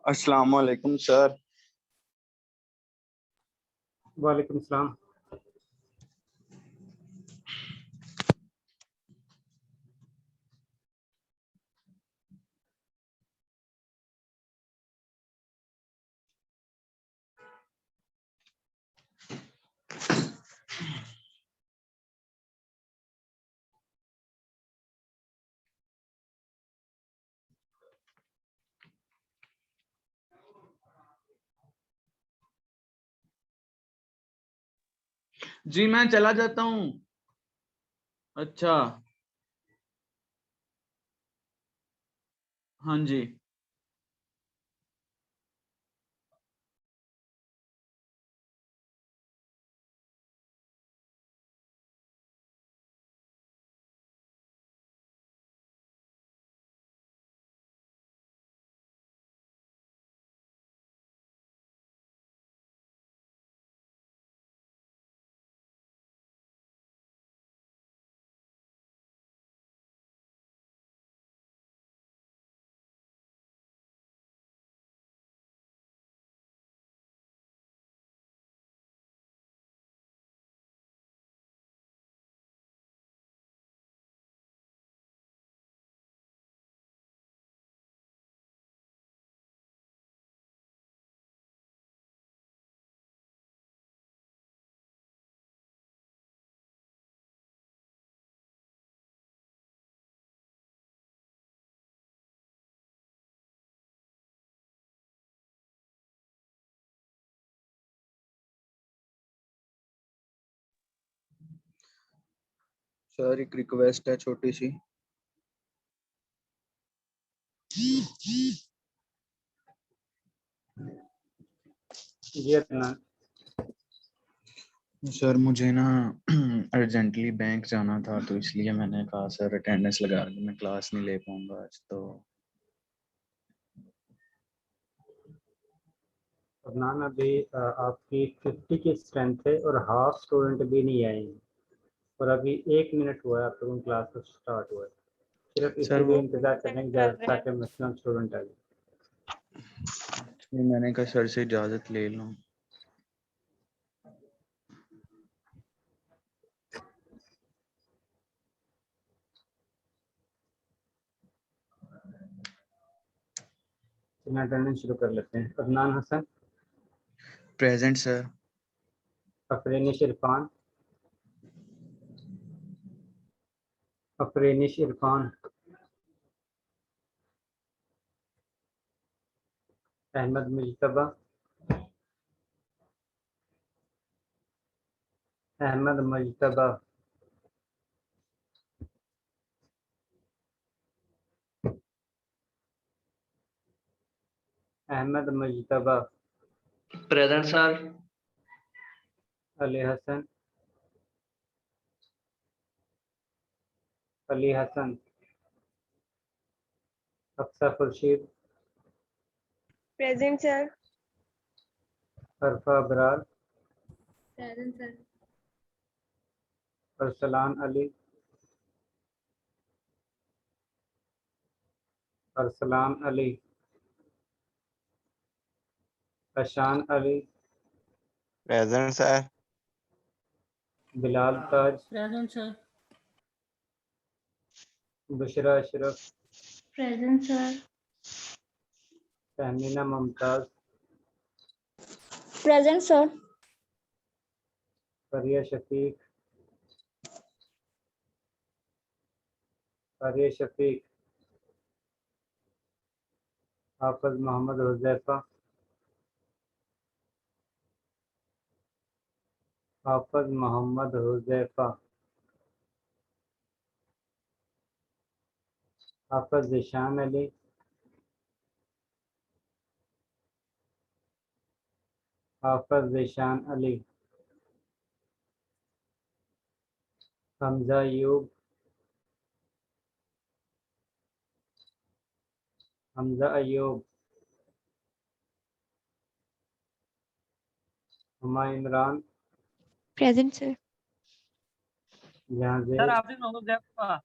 अस्सलाम वालेकुम सर। वालेकुम सलाम। जी मैं चला जाता हूँ। अच्छा हाँ जी। सर एक रिक्वेस्ट है छोटी सी। जी अदनान। सर मुझे ना अर्जेंटली बैंक जाना था, तो इसलिए मैंने कहा सर अटेंडेंस लगा के मैं क्लास नहीं ले पाऊंगा आज। तो अदनान अभी आपकी 50 की स्ट्रेंथ है और हाफ स्टूडेंट भी नहीं आए हैं और अभी 1 मिनट हुआ है आप लोगों की क्लास को स्टार्ट हुआ है। सिर्फ सर इसीलिए वो इंतजार करेंगे ताकि मैक्सिमम स्टूडेंट आ जाए। मैंने कहा सर से इजाजत ले लूं। अटेंडेंस शुरू कर लेते हैं। Adnan Hasan, present sir. Afrinish Irfan, Afrinish Irfan, Ahmad Mujtaba, Ahmad Mujtaba, Ahmad Mujtaba, present sir. Ali Hasan, Ali Hasan, Aqsa Khurshid, present sir. Arfa Abrar, present sir. Arsalan Ali, Arsalan Ali, Ashan Ali, present sir. Bilal Taj, present sir. Bushra Ashraf, present sir. Tahmina Mumtaz, present sir. Fariya Shafiq, Fariya Shafiq, Hafiz Mohammad Huzaifa, Hafiz Mohammad Huzaifa, Hafiz Zeeshan Ali, Hafiz Zeeshan Ali, Hamza Ayub, Hamza Ayub, Huma Imran, present sir. Jahanzeb, sir Hafiz Mohammad Zaifa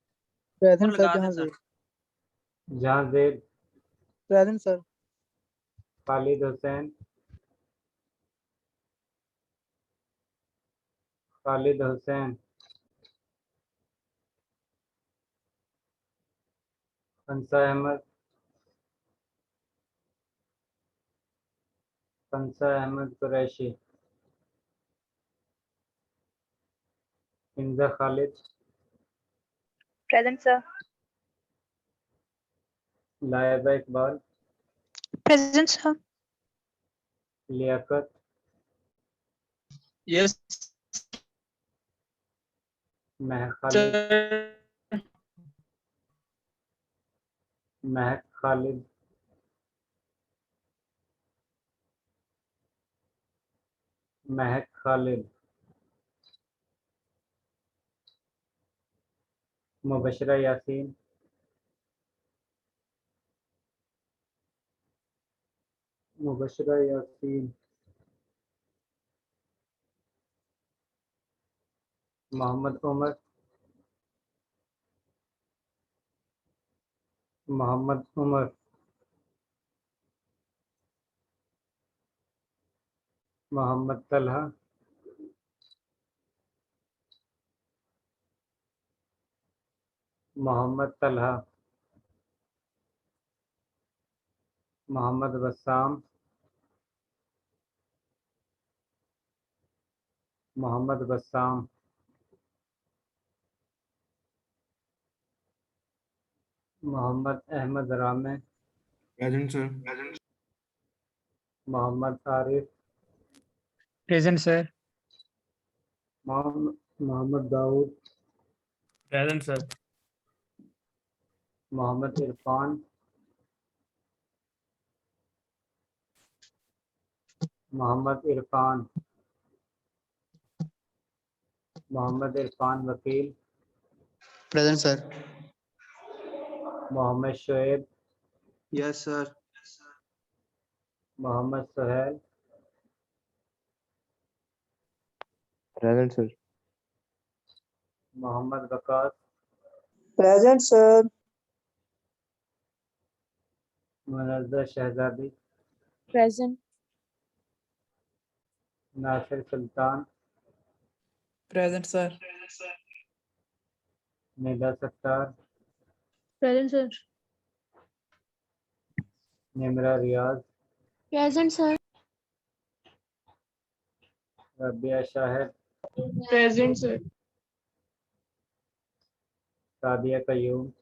present sir. लगा दें sir. Jahanzeb, present sir. Khalid Hussain, Khalid Hussain, Hansa Ahmad, Hansa Ahmad Qureshi, Hinza Khalid, Present, sir. Laiba Iqbal, Present, sir. Liaquat, Yes, Mehak Khalid, sir. महक खालिद, महक खालिद, मुबशरा यासीन, मुबशरा यासीन, मोहम्मद उमर, मोहम्मद उमर, मोहम्मद तलहा, मोहम्मद तलहा, मोहम्मद बस्साम, मोहम्मद बस्साम, मोहम्मद अहमद रामे, Present, sir. Mohammad Arif, Present, sir. Mohammad Dawood, Present, sir. Mohammad Irfan, Mohammad Irfan, Mohammad Irfan वकील, Present, sir. Mohammad Shoaib, Yes, sir. Mohammad Suhail, Present, sir. Mohammad Waqas, Present, sir. Munazzar Shahzadi, Present. Nasir Sultan, Present, sir. Nida Sattar, Present, sir. Nimra Riaz, Present, sir. Rabia Shahid, Present, sir. Sadia Qayyum,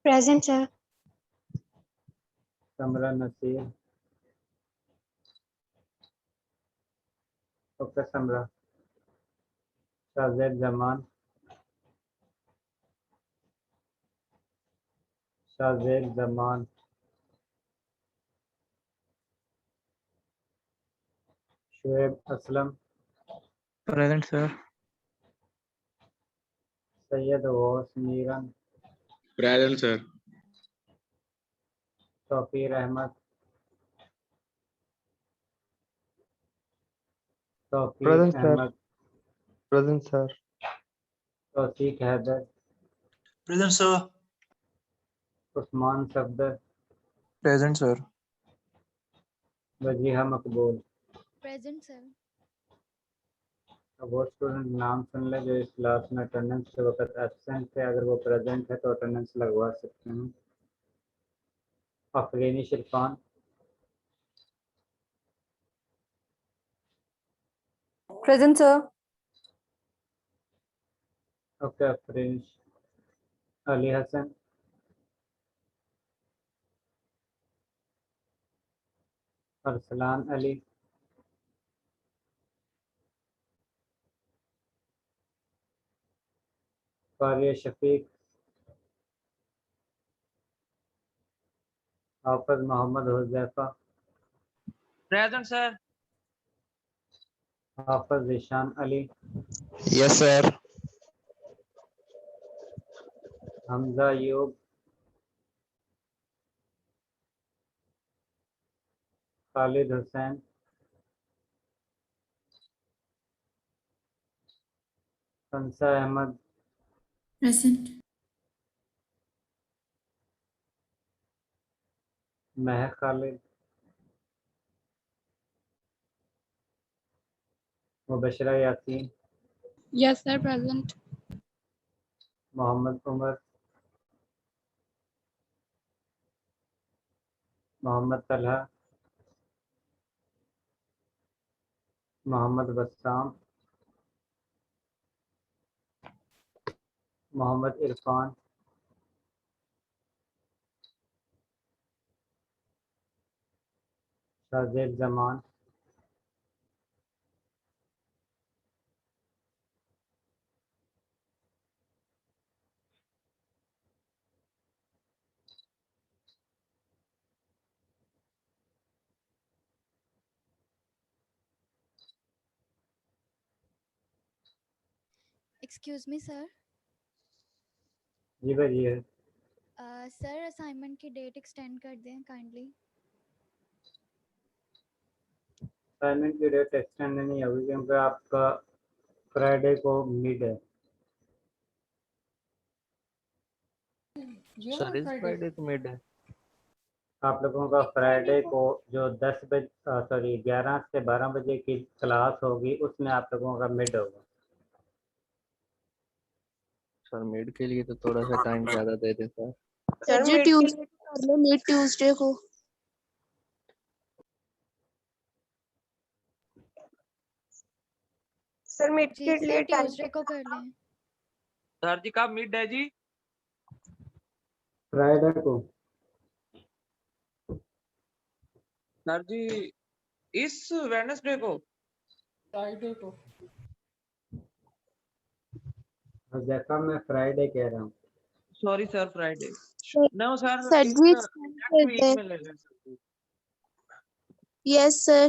Present, sir. Samra Naseer, okay Samra, Shahzeb Zaman, Shahzeb Zaman, Shoaib Aslam, Present, sir. Syed Ghaus Meeran, Present, sir. Tauqeer Ahmad, Tauqeer Present, sir. Ahmad, Present, sir. Tauseeq Haider, Present, sir. Usman Safdar, Present, sir. Wajiha Maqbool. Present, sir. अब वो student नाम सुन ले जो इस class में attendance के वक्त absent थे, अगर वो प्रेजेंट है तो अटेंडेंस लगवा सकते हैं। Afrini Shirfan, Present, sir. Okay Afreen, Ali Hasan, Arsalan Ali, Fariya Shafiq, Hafiz Mohammad Huzaifa, Present, sir. Hafiz Ishan Ali, Yes, sir. Hamza Yub, Khalid Hussain, Hansa Ahmad, Present. Mehak Khalid, Mubashra Yasin, Yes, sir. Present. Mohammad Umar, Mohammad Talha, Mohammad Bassam, Mohammad Irfan, Shahzeb Zaman, Excuse me, sir. जी भाई है। सर असाइनमेंट की डेट एक्सटेंड कर दें काइंडली। असाइनमेंट की डेट एक्सटेंड नहीं होगी क्योंकि आपका फ्राइडे को मिड है। सर इस फ्राइडे को मिड है। आप लोगों का फ्राइडे को जो 11 से 12 बजे की क्लास होगी उसमें आप लोगों का मिड होगा। सर मिड के लिए तो थोड़ा सा टाइम ज्यादा दे दे सर। सर जी ट्यूसडे कर लो, मिड ट्यूसडे को। सर मिड जी के सर लिए टाइम ट्यूसडे को कर लें। सर जी कब मिड है जी? फ्राइडे को। सर जी इस वेडनेसडे को? जैसा मैं फ्राइडे कह रहा हूँ। Sorry sir, Friday. No sir, sir इस जी नेक्स्ट वीक में ले लें sir. Yes sir.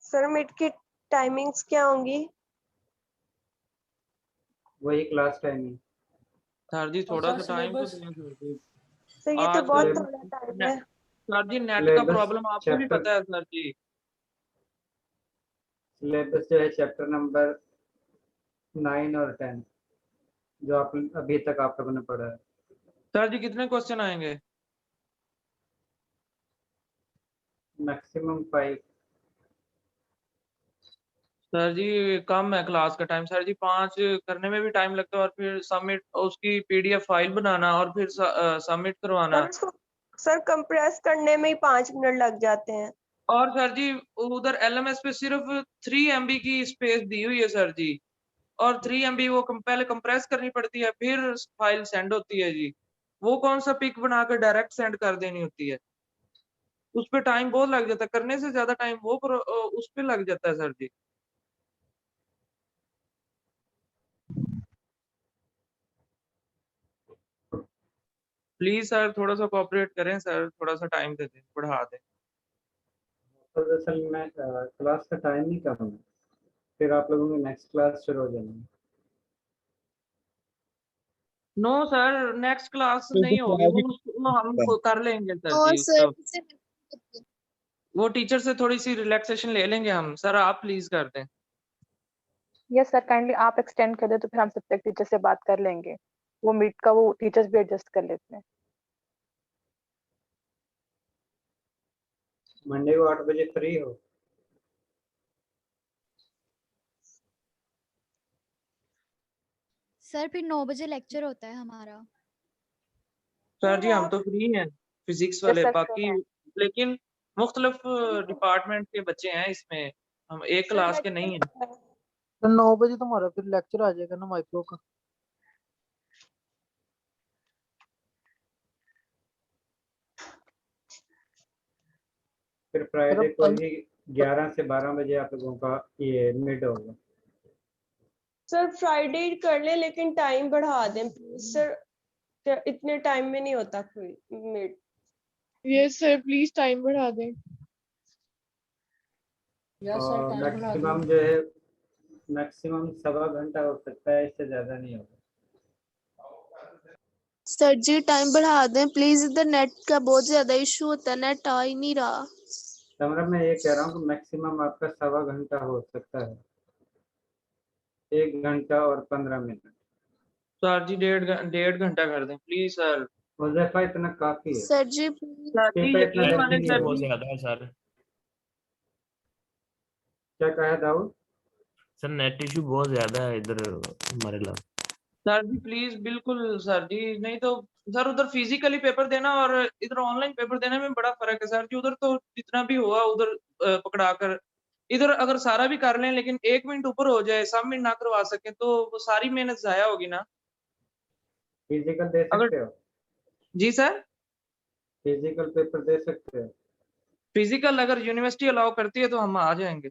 Sir mid की टाइमिंग्स क्या होंगी? वही क्लास टाइमिंग। सर जी थोड़ा सा टाइम तो दें सर जी। सर ये तो आज बहुत सिलेबस थोड़ा टाइम है। सर जी नेट का सिलेबस प्रॉब्लम आपको भी चैप्टर पता है सर जी। सिलेबस जो है चैप्टर नंबर 9 और 10 जो आप अभी तक आप लोगों ने पढ़ा है। सर जी कितने क्वेश्चन आएंगे? मैक्सिमम 5। सर जी कम है क्लास का टाइम सर जी, 5 करने में भी टाइम लगता है और फिर सबमिट उसकी पीडीएफ फाइल बनाना और फिर सबमिट करवाना। सर उसको सर कंप्रेस करने में ही 5 मिनट लग जाते हैं। और सर जी उधर एलएमएस पे सिर्फ 3 MB की स्पेस दी हुई है सर जी, और 3 MB वो पहले कंप्रेस करनी पड़ती है फिर फाइल सेंड होती है जी। वो कौन सा पिक बनाकर डायरेक्ट सेंड कर देनी होती है, उस पे टाइम बहुत लग जाता है, करने से ज्यादा टाइम वो उस पे लग जाता है सर जी। प्लीज सर थोड़ा सा कोऑपरेट करें सर, थोड़ा सा टाइम दे दें, बढ़ा दें। तो असल में क्लास का टाइम ही कम है, फिर आप लोगों की नेक्स्ट क्लास शुरू हो जाएगी। नो सर नेक्स्ट क्लास नहीं होगी, वो हम कर लेंगे सर जी उसका। वो टीचर से थोड़ी सी रिलैक्सेशन ले लेंगे हम। सर आप प्लीज कर दें। यस सर, काइंडली आप एक्सटेंड कर दे तो फिर हम सब्जेक्ट टीचर से बात कर लेंगे। वो मीट का वो टीचर्स भी एडजस्ट कर लेते हैं। मंडे को 8 बजे फ्री हो? सर फिर 9 बजे लेक्चर होता है हमारा। सर जी हम तो फ्री हैं फिजिक्स वाले, बाकी लेकिन मुख्तलिफ डिपार्टमेंट के बच्चे हैं इसमें, हम एक क्लास के नहीं हैं। 9 बजे तुम्हारा फिर लेक्चर आ जाएगा ना माइक्रो का। फिर फ्राइडे को ही 11 से 12 बजे आप लोगों का ये मिड होगा। सर फ्राइडे कर ले लेकिन टाइम बढ़ा दें सर, इतने टाइम में नहीं होता कोई mid. Yes sir please time बढ़ा दें। और मैक्सिमम जो है मैक्सिमम 1.25 घंटा हो सकता है, इससे ज्यादा नहीं होगा। सर जी टाइम बढ़ा दें प्लीज, इधर नेट का बहुत ज्यादा इशू होता है, नेट आ ही नहीं रहा। समरा मैं ये कह रहा हूँ कि मैक्सिमम आपका 1.25 घंटा हो सकता है, 1 घंटा और 15 मिनट। सर जी 1.5 घंटा कर दें प्लीज सर, हुज़ैफा इतना काफी है। सर जी सर जी पेपर इतना यकीन लेंथी माने नहीं सर होगा। बहुत जी, ज्यादा है सर। क्या कहा दाऊद? सर नेट इशू बहुत ज्यादा है इधर हमारे इलाके। सर जी प्लीज बिल्कुल सर जी, नहीं तो सर उधर फिजिकली पेपर देना और इधर ऑनलाइन पेपर देने में बड़ा फर्क है सर जी। उधर तो जितना भी हुआ उधर पकड़ा कर, इधर अगर सारा भी कर लें लेकिन 1 मिनट ऊपर हो जाए, सबमिट ना करवा सके तो वो सारी मेहनत जाया होगी ना। फिजिकल दे अगर सकते हो? जी सर, फिजिकल पेपर दे सकते हो? फिजिकल अगर यूनिवर्सिटी अलाउ करती है तो हम आ जाएंगे।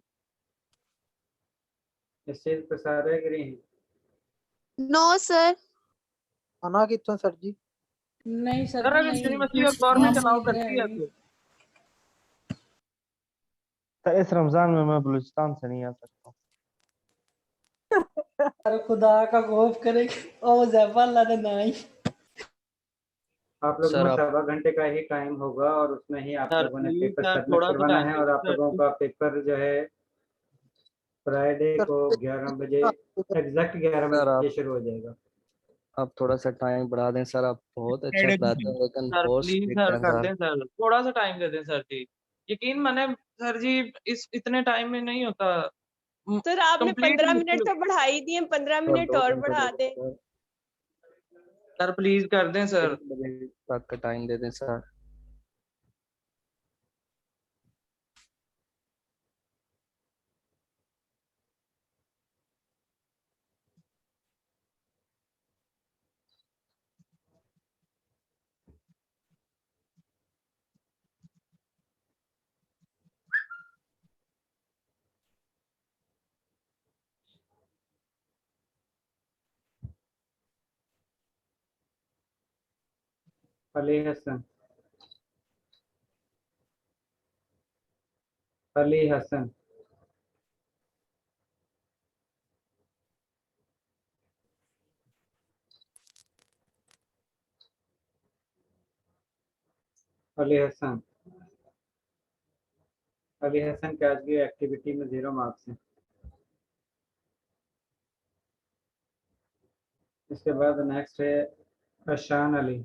इस चीज पे सारे एग्री हैं? No sir. आना कितों सर जी? नहीं सर सर जी अगर नहीं, यूनिवर्सिटी और गवर्नमेंट हम अलाउ इधर करती है आएंगे। तो तो इस रमजान में मैं बलूचिस्तान से नहीं आ सकता। अरे खुदा का खौफ करे ओ ज़ैफा अल्लाह दे नाई। आप लोगों सर में आप 1.25 घंटे का ही टाइम होगा और उसमें ही आप सर लोगों ने प्लीज पेपर सर सबमिट थोड़ा सा करवाना टाइम है दे और दो आप सर लोगों जी। का पेपर जो है फ्राइडे सर को 11 बजे, एग्जैक्ट 11 सर बजे शुरू हो जाएगा। आप थोड़ा सा टाइम बढ़ा दें सर। आप बहुत अच्छा पढ़ाते हैं लेकिन सर बहुत प्लीज स्ट्रिक्ट सर हैं कर सर। दें सर, थोड़ा सा टाइम दे दें सर जी। यकीन माने सर जी, इस इतने टाइम में नहीं होता। सर आपने कंप्लीट 15 मुश्किल। मिनट तो बढ़ा ही दिए, 15 सर मिनट 2 और घंटे बढ़ा दे दें। दें सर। सर प्लीज कर दें सर। 1 बजे तक का टाइम दे दें सर। अली हसन, अली हसन, अली हसन, अली हसन की आज की एक्टिविटी में 0 मार्क्स हैं। इसके बाद नेक्स्ट है अशान अली।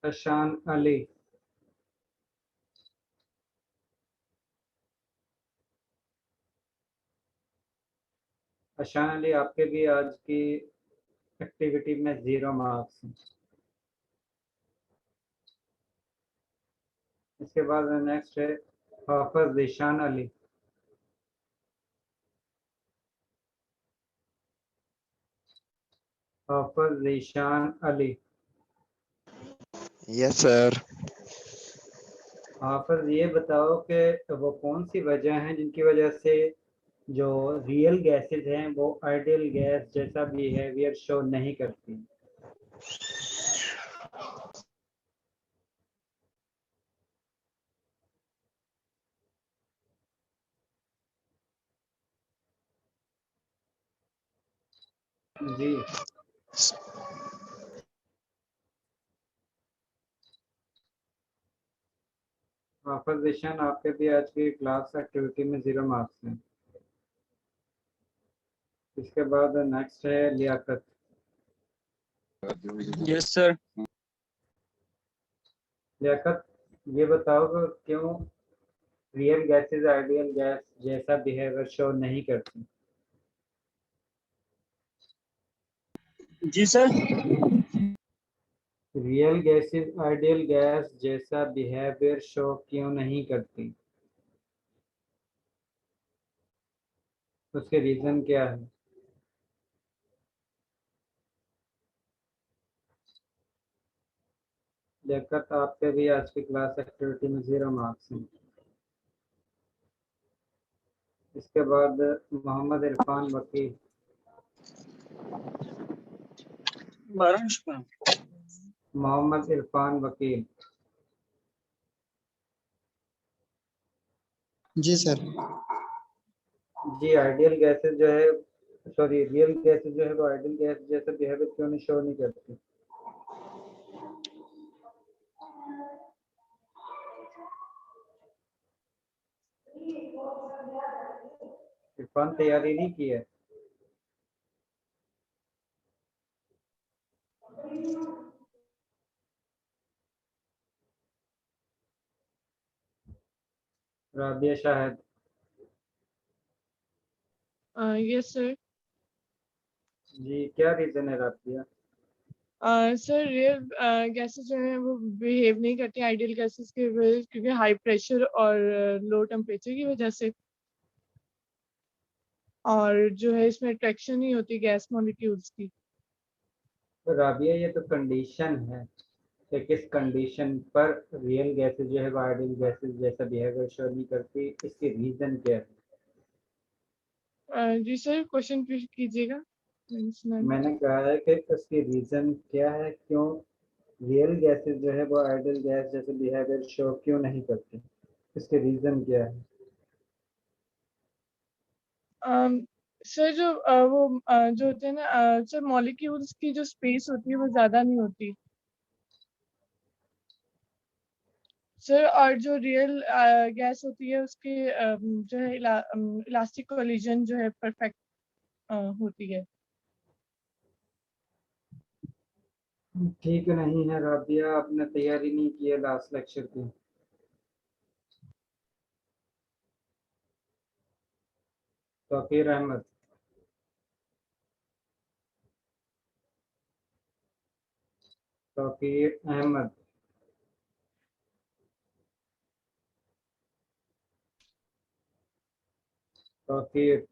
अशान अली, अशान अली आपके भी आज की एक्टिविटी में 0 मार्क्स हैं। इसके बाद नेक्स्ट है हाफिज ज़ीशान अली। Hafiz Zeeshan Ali, yes sir. हाफिज ये बताओ कि वो कौन सी वजह है जिनकी वजह से जो रियल गैसेस हैं वो आइडियल गैस जैसा बिहेवियर शो नहीं करती? जी हाफिज ज़ीशान आपके भी आज की क्लास एक्टिविटी में 0 मार्क्स हैं। इसके बाद नेक्स्ट है लियाकत। Yes sir. लियाकत ये बताओ कि क्यों रियल गैसेस आइडियल गैस जैसा बिहेवियर शो नहीं करती? जी सर। रियल गैसेस आइडियल गैस जैसा बिहेवियर शो क्यों नहीं करती? उसके रीजन क्या है? लियाकत आपके भी आज की क्लास एक्टिविटी में 0 मार्क्स हैं। इसके बाद मोहम्मद इरफान वकील। मोहम्मद इरफान वकील, जी सर। जी आइडियल गैसेस जो है, सॉरी रियल गैसेस जो है वो आइडियल गैस जैसा बिहेवियर क्यों नहीं शो नहीं करती? इरफान तैयारी नहीं की है? राबिया शाहिद। Yes sir. जी क्या रीजन है राबिया? सर रियल गैसेस जो है वो बिहेव नहीं करती आइडियल गैसेस के वजह, क्योंकि हाई प्रेशर और लो टेम्परेचर की वजह से, और जो है इसमें अट्रैक्शन नहीं होती गैस मॉलिक्यूल्स की। तो राबिया ये तो कंडीशन है कि किस कंडीशन पर रियल गैसेस जो है वो आइडियल गैसेस जैसा बिहेवियर शो नहीं करती, इसकी रीजन क्या है? जी सर, क्वेश्चन रिपीट कीजिएगा। मैंने कहा है कि उसकी रीजन क्या है, क्यों रियल गैसेस जो है वो आइडियल गैस जैसे बिहेवियर शो क्यों नहीं करती, इसके रीजन क्या है? सर जो जो होते हैं ना सर, मॉलिक्यूल्स की जो स्पेस होती है वो ज्यादा नहीं होती सर, और जो रियल गैस होती है उसके जो है इलास्टिक कोलिजन जो है परफेक्ट होती है। ठीक नहीं है राबिया, आपने तैयारी नहीं की है लास्ट लेक्चर की। तौकीर अहमद। तौकीर अहमद। तौकीर।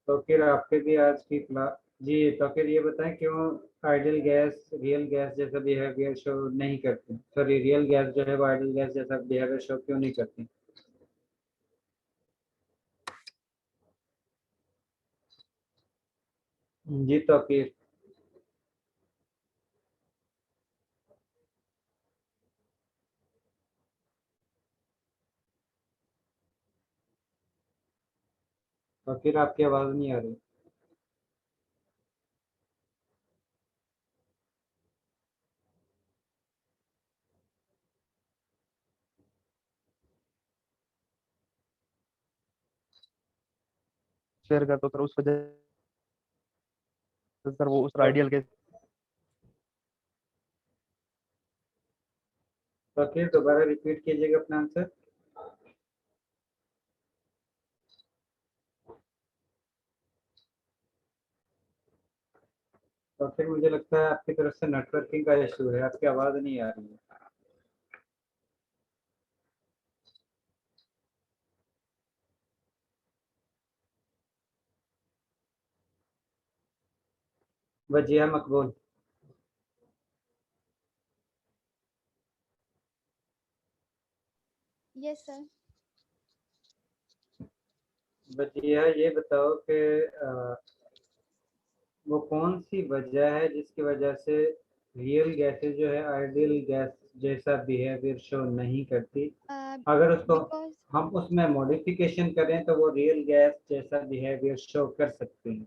तौकीर आपके भी आज की क्लास। जी तौकीर ये बताएं क्यों आइडियल गैस रियल गैस जैसा बिहेवियर शो नहीं करती, सॉरी रियल गैस जो है वो आइडियल गैस जैसा बिहेवियर शो क्यों नहीं करती? जी तौकीर। तौकीर आपकी आवाज नहीं आ रही। शेयर करता हूँ सर, उस वजह से सर वो उस आइडियल के तौकीर दोबारा रिपीट कीजिएगा अपना आंसर। तो फिर मुझे लगता है आपकी तरफ से नेटवर्किंग का इशू है, आपकी आवाज नहीं आ रही है। वजिया मकबूल। Yes sir. वजिया ये बताओ कि वो कौन सी वजह है जिसकी वजह से रियल गैसेस जो है आइडियल गैस जैसा बिहेवियर शो नहीं करती, अगर उसको बिकॉज हम उसमें मॉडिफिकेशन करें तो वो रियल गैस जैसा बिहेवियर शो कर सकती हैं?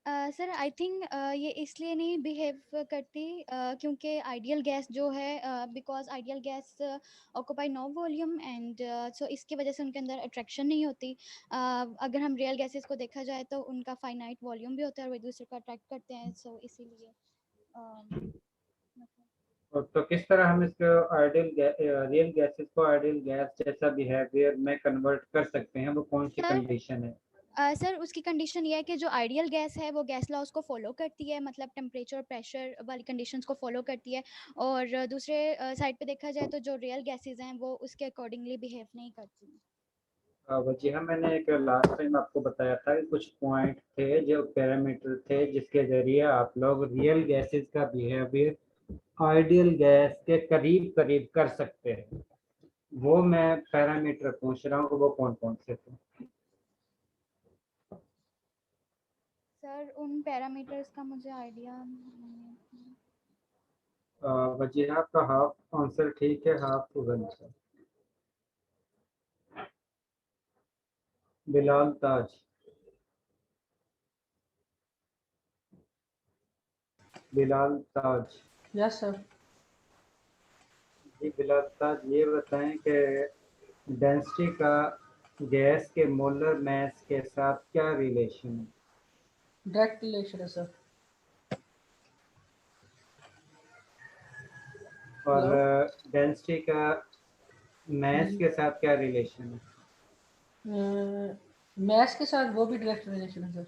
सर आई थिंक ये इसलिए नहीं बिहेव करती क्योंकि आइडियल गैस जो है, because ideal gas occupy no volume and so इसकी वजह से उनके अंदर अट्रैक्शन नहीं होती। अगर हम रियल गैसेस को देखा जाए तो उनका फाइनाइट वॉल्यूम भी होता है और वो एक दूसरे को अट्रैक्ट करते हैं, सो इसीलिए तो किस तरह हम इसको आइडियल रियल गैसेस को आइडियल गैस जैसा बिहेवियर में कन्वर्ट कर सकते हैं, वो कौन सी सर कंडीशन है? सर उसकी कंडीशन ये है कि जो आइडियल गैस है वो गैस लॉज को फॉलो करती है, मतलब टेम्परेचर प्रेशर वाली कंडीशंस को फॉलो करती है, और दूसरे साइड पे देखा जाए तो जो रियल गैसेस हैं वो उसके अकॉर्डिंगली बिहेव नहीं करती। वजीहा मैंने एक लास्ट टाइम आपको बताया था कि कुछ पॉइंट थे जो पैरामीटर थे जिसके जरिए आप लोग रियल गैसेस का बिहेवियर आइडियल गैस के करीब करीब कर सकते हैं, वो मैं पैरामीटर पूछ रहा हूँ, वो कौन कौन से थे? सर उन पैरामीटर्स का मुझे आइडिया नहीं है। वजीहा का हाफ आंसर ठीक है, हाफ गलत है। बिलाल ताज। बिलाल ताज। Yes sir. जी बिलावल, ये बताएं कि डेंसिटी का गैस के मोलर मास के साथ क्या रिलेशन है? डायरेक्ट रिलेशन है सर। और डेंसिटी का मास के साथ क्या रिलेशन है? मैथ्स के साथ वो भी डायरेक्ट रिलेशन है सर,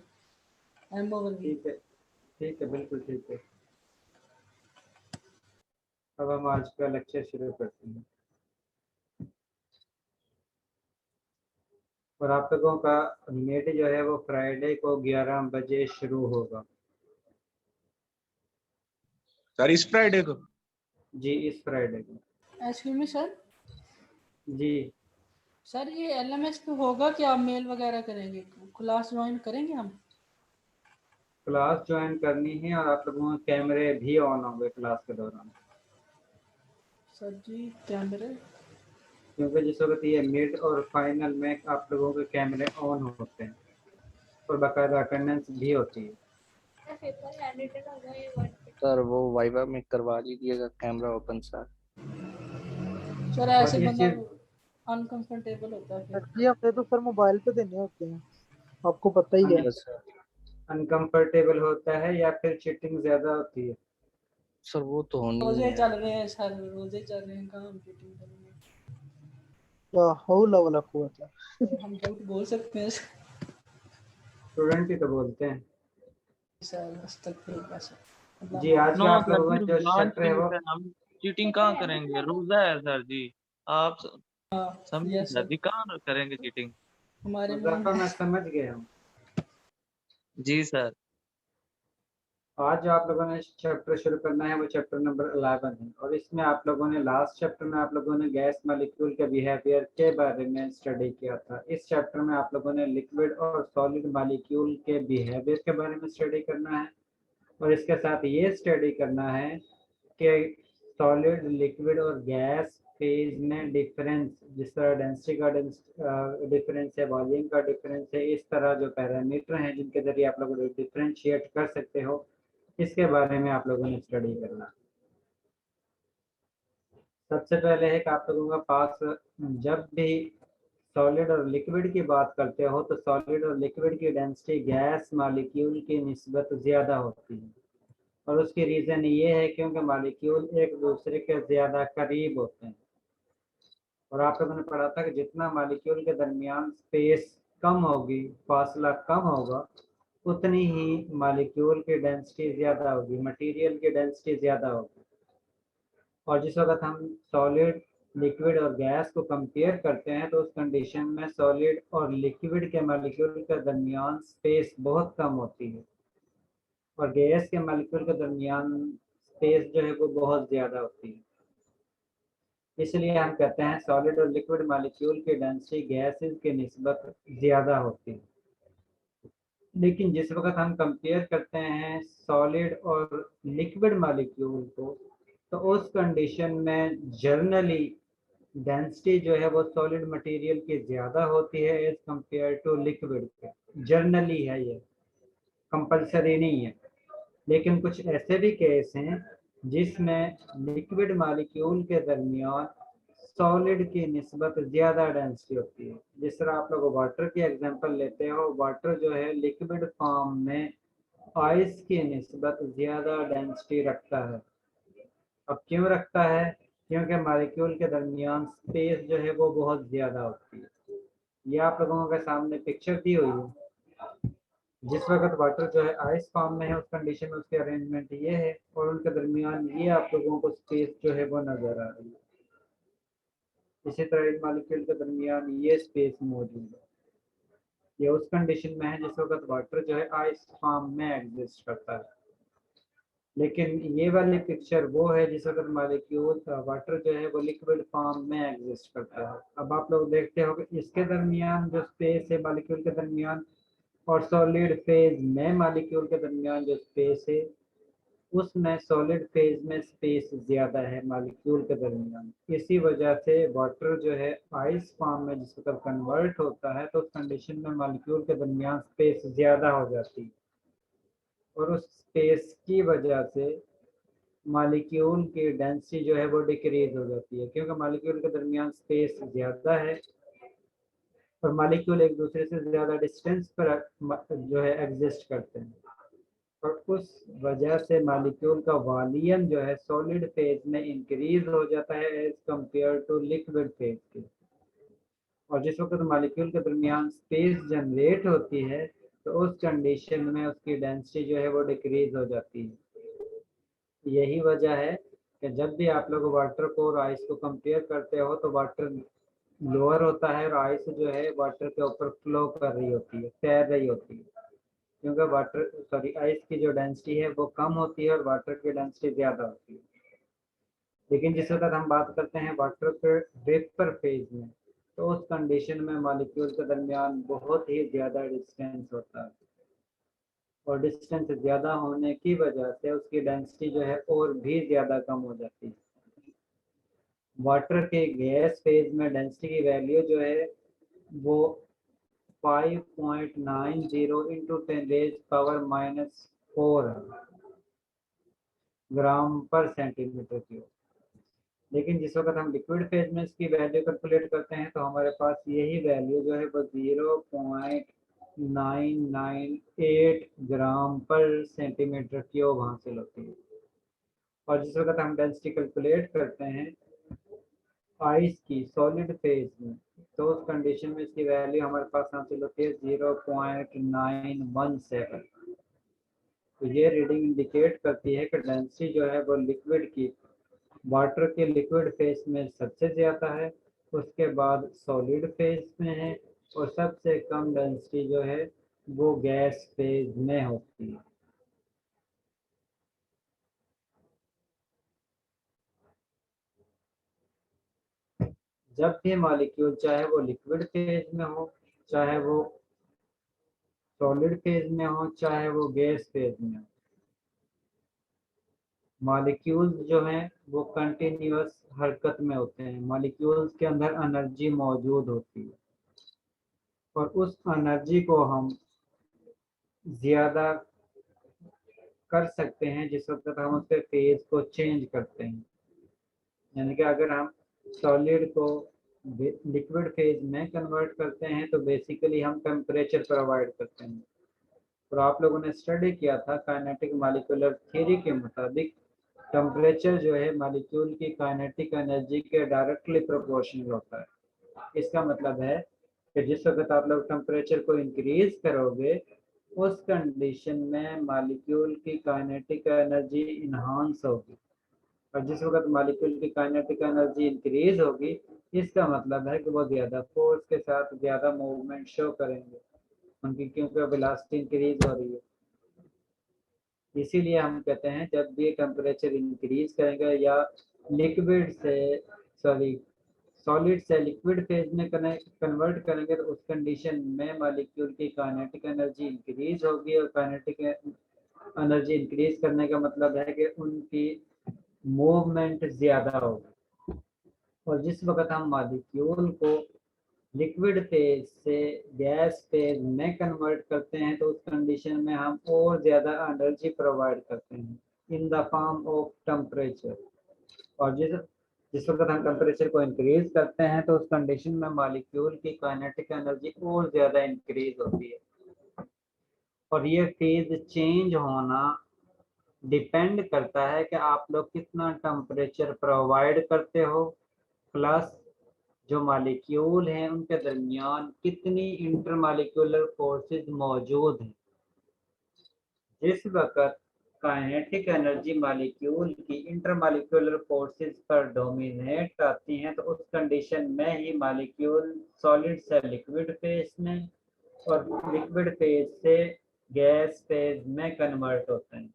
m/v। ठीक है, बिल्कुल ठीक है। अब हम आज का लेक्चर शुरू करते हैं और आप लोगों का मीट जो है वो फ्राइडे को 11 बजे शुरू होगा। सर इस फ्राइडे को? जी इस फ्राइडे को। Excuse me sir. जी सर ये LMS पे होगा कि आप मेल वगैरह करेंगे, क्लास ज्वाइन करेंगे हम? क्लास ज्वाइन करनी है और आप लोगों के कैमरे भी ऑन होंगे क्लास के दौरान। सर जी कैमरे, क्योंकि जिस वक्त ये मिड और फाइनल में आप लोगों के कैमरे ऑन होते हैं और बाकायदा अटेंडेंस भी होती है। सर वो वाइवा में करवा लीजिएगा कैमरा ओपन सर। सर ऐसे बंदा अनकंफर्टेबल होता है फिर। जी अपने तो सर मोबाइल पे देने होते हैं, आपको पता ही है। अनकंफर्टेबल होता है या फिर चीटिंग ज्यादा होती है? सर वो तो होनी रोजे है। चल रहे हैं सर, रोजे चल रहे हैं, कहाँ हम चीटिंग करेंगे? हौला वाला कुव्वत है। हम झूठ बोल सकते हैं स्टूडेंट ही तो बोलते हैं। सर। अस्तगफिरुल्लाह सर। जी आज का आप लोगों का जो चैप्टर है वो हम चीटिंग कहाँ करेंगे? रोजा है सर जी, आप समझे सर जी, कहाँ करेंगे चीटिंग? हमारे मुज़फ़्फ़र मैं समझ गया हूँ। जी सर। आज जो आप लोगों ने चैप्टर शुरू करना है वो चैप्टर नंबर 11 है और इसमें आप लोगों ने लास्ट चैप्टर में आप लोगों ने गैस मॉलिक्यूल के बिहेवियर के बारे में स्टडी किया था। इस चैप्टर में आप लोगों ने लिक्विड और सॉलिड मॉलिक्यूल के बिहेवियर के बारे में स्टडी करना है और इसके साथ ये स्टडी करना है कि सॉलिड, लिक्विड और गैस फेज में डिफरेंस, जिस तरह डेंसिटी का डिफरेंस है, वॉल्यूम का डिफरेंस है, इस तरह जो पैरामीटर हैं जिनके जरिए आप लोग डिफरेंशिएट कर सकते हो, इसके बारे में आप लोगों ने स्टडी करना। सबसे पहले है कि आप लोगों का पास जब भी सॉलिड और लिक्विड की बात करते हो तो सॉलिड और लिक्विड की डेंसिटी गैस मॉलिक्यूल की निस्बत ज़्यादा होती है और उसकी रीज़न ये है क्योंकि मॉलिक्यूल एक दूसरे के ज़्यादा करीब होते हैं और आप लोगों ने पढ़ा था कि जितना मॉलिक्यूल के दरमियान स्पेस कम होगी, फासला कम होगा, उतनी ही मॉलिक्यूल की डेंसिटी ज़्यादा होगी, मटेरियल की डेंसिटी ज़्यादा होगी। और जिस वक्त हम सॉलिड, लिक्विड और गैस को कंपेयर करते हैं तो उस कंडीशन में सॉलिड और लिक्विड के मॉलिक्यूल के दरमियान स्पेस बहुत कम होती है और गैस के मॉलिक्यूल के दरमियान स्पेस जो है वो बहुत ज़्यादा होती है। इसलिए हम कहते हैं सॉलिड और लिक्विड मॉलिक्यूल की डेंसिटी गैसेस की निस्बत ज़्यादा होती है। लेकिन जिस वक्त हम कंपेयर करते हैं सॉलिड और लिक्विड मॉलिक्यूल को तो उस कंडीशन में जनरली डेंसिटी जो है वो सॉलिड मटेरियल की ज़्यादा होती है एज कंपेयर टू लिक्विड के। जर्नली है, ये कंपलसरी नहीं है, लेकिन कुछ ऐसे भी केस हैं जिसमें लिक्विड मॉलिक्यूल के दरमियान सॉलिड की निस्बत ज़्यादा डेंसिटी होती है। जिस तरह आप लोग वाटर की एग्जांपल लेते हो, वाटर जो है लिक्विड फॉर्म में आइस की निस्बत ज़्यादा डेंसिटी रखता है। अब क्यों रखता है? क्योंकि मॉलिक्यूल के दरमियान स्पेस जो है वो बहुत ज़्यादा होती है। ये आप लोगों के सामने पिक्चर दी हुई है। जिस वक्त वाटर जो है आइस फॉर्म में है उस कंडीशन में उसके अरेंजमेंट ये है और उनके दरमियान ये आप लोगों को स्पेस जो है वो नज़र आ रही है। इसी तरह इन मॉलिक्यूल के दरमियान ये स्पेस मौजूद है। ये उस कंडीशन में है जिस वक्त वाटर जो है आइस फॉर्म में एग्जिस्ट करता है। लेकिन ये वाली पिक्चर वो है जिस वक्त मॉलिक्यूल वाटर जो है वो लिक्विड फॉर्म में एग्जिस्ट करता है। अब आप लोग देखते हो कि इसके दरमियान जो स्पेस है मॉलिक्यूल के दरमियान और सॉलिड फेज में मॉलिक्यूल के दरमियान जो स्पेस है उसमें सॉलिड फेज में स्पेस ज़्यादा है मॉलिक्यूल के दरमियान। इसी वजह से वाटर जो है आइस फॉर्म में जिस वक्त कन्वर्ट होता है तो उस कंडीशन में मॉलिक्यूल के दरमियान स्पेस ज़्यादा हो जाती है और उस स्पेस की वजह से मॉलिक्यूल की डेंसिटी जो है वो डिक्रीज हो जाती है, क्योंकि मॉलिक्यूल के दरमियान स्पेस ज़्यादा है और मॉलिक्यूल एक दूसरे से ज़्यादा डिस्टेंस पर जो है एग्जिस्ट करते हैं, और उस वजह से मॉलिक्यूल का वॉल्यूम जो है सॉलिड फेज में इंक्रीज हो जाता है as compare to liquid phase के। और जिस वक्त मॉलिक्यूल के दरमियान स्पेस जनरेट होती है तो उस कंडीशन में उसकी डेंसिटी जो है वो डिक्रीज हो जाती है। यही वजह है कि जब भी आप लोग वाटर को और आइस को कंपेयर करते हो तो वाटर लोअर होता है और आइस जो है वाटर के ऊपर फ्लो कर रही होती है, तैर रही होती है, क्योंकि आइस की जो डेंसिटी है वो कम होती है और वाटर की डेंसिटी ज़्यादा होती है। लेकिन जिस वक्त हम बात करते हैं वाटर के वेपर फेज में, तो उस कंडीशन में मॉलिक्यूल के दरमियान बहुत ही ज़्यादा डिस्टेंस होता है, और डिस्टेंस ज़्यादा होने की वजह से उसकी डेंसिटी जो है और भी ज़्यादा कम हो जाती है। वाटर के गैस फेज में डेंसिटी की वैल्यू जो है वो 5.90 इंटू 10⁻⁻⁴ ग्राम पर सेंटीमीटर क्यूब। लेकिन जिस वक्त हम लिक्विड फेज में इसकी वैल्यू कैलकुलेट करते हैं तो हमारे पास यही वैल्यू जो है वो 0.998 ग्राम पर सेंटीमीटर क्यूब हासिल होती है। और जिस वक्त हम डेंसिटी कैलकुलेट करते हैं आइस की सॉलिड फेज में, तो उस कंडीशन में इसकी वैल्यू हमारे पास हासिल होती है 0.917। तो ये रीडिंग इंडिकेट करती है कि डेंसिटी जो है वो लिक्विड की वाटर के लिक्विड फेज में सबसे ज़्यादा है, उसके बाद सॉलिड फेज में है, और सबसे कम डेंसिटी जो है वो गैस फेज में होती है। जब भी मॉलिक्यूल चाहे वो लिक्विड फेज में हो, चाहे वो सॉलिड फेज में हो, चाहे वो गैस फेज में हो, मॉलिक्यूल्स जो हैं वो कंटिन्यूअस हरकत में होते हैं। मॉलिक्यूल्स के अंदर एनर्जी मौजूद होती है और उस एनर्जी को हम ज़्यादा कर सकते हैं जिस वक्त हम उसके फेज को चेंज करते हैं। यानी कि अगर हम सॉलिड को लिक्विड फेज में कन्वर्ट करते हैं तो बेसिकली हम टेम्परेचर प्रोवाइड करते हैं। और आप लोगों ने स्टडी किया था काइनेटिक मॉलिक्यूलर थ्योरी के मुताबिक टेम्परेचर जो है मॉलिक्यूल की काइनेटिक एनर्जी के डायरेक्टली प्रोपोर्शनल होता है। इसका मतलब है कि जिस वक्त आप लोग टेम्परेचर को इंक्रीज करोगे उस कंडीशन में मॉलिक्यूल की काइनेटिक एनर्जी इन्हांस होगी, और जिस वक्त मॉलिक्यूल की काइनेटिक एनर्जी इंक्रीज होगी इसका मतलब है कि वो ज़्यादा फोर्स के साथ ज़्यादा मूवमेंट शो करेंगे उनकी, क्योंकि वेलोसिटी इंक्रीज हो रही है। इसीलिए हम कहते हैं जब भी टेम्परेचर इंक्रीज करेंगे या सॉलिड से लिक्विड फेज में कन्वर्ट करेंगे तो उस कंडीशन में मॉलिक्यूल की काइनेटिक एनर्जी इंक्रीज होगी, और काइनेटिक एनर्जी इंक्रीज करने का मतलब है कि उनकी मूवमेंट ज़्यादा होगी। और जिस वक्त हम मॉलिक्यूल को लिक्विड फेज से गैस फेज में कन्वर्ट करते हैं तो उस कंडीशन में हम और ज़्यादा एनर्जी प्रोवाइड करते हैं in the form of temperature. और जिस वक्त हम टेम्परेचर को इंक्रीज करते हैं तो उस कंडीशन में मॉलिक्यूल की काइनेटिक एनर्जी और ज़्यादा इंक्रीज होती है। और ये फेज चेंज होना डिपेंड करता है कि आप लोग कितना टेम्परेचर प्रोवाइड करते हो, प्लस जो मॉलिक्यूल हैं उनके दरमियान कितनी इंटरमॉलिक्यूलर फोर्सेस मौजूद हैं। जिस वक्त काइनेटिक एनर्जी मॉलिक्यूल की इंटरमॉलिक्यूलर फोर्सेस पर डोमिनेट आती हैं तो उस कंडीशन में ही मॉलिक्यूल सॉलिड से लिक्विड फेज में और लिक्विड फेज से गैस फेज में कन्वर्ट होते हैं।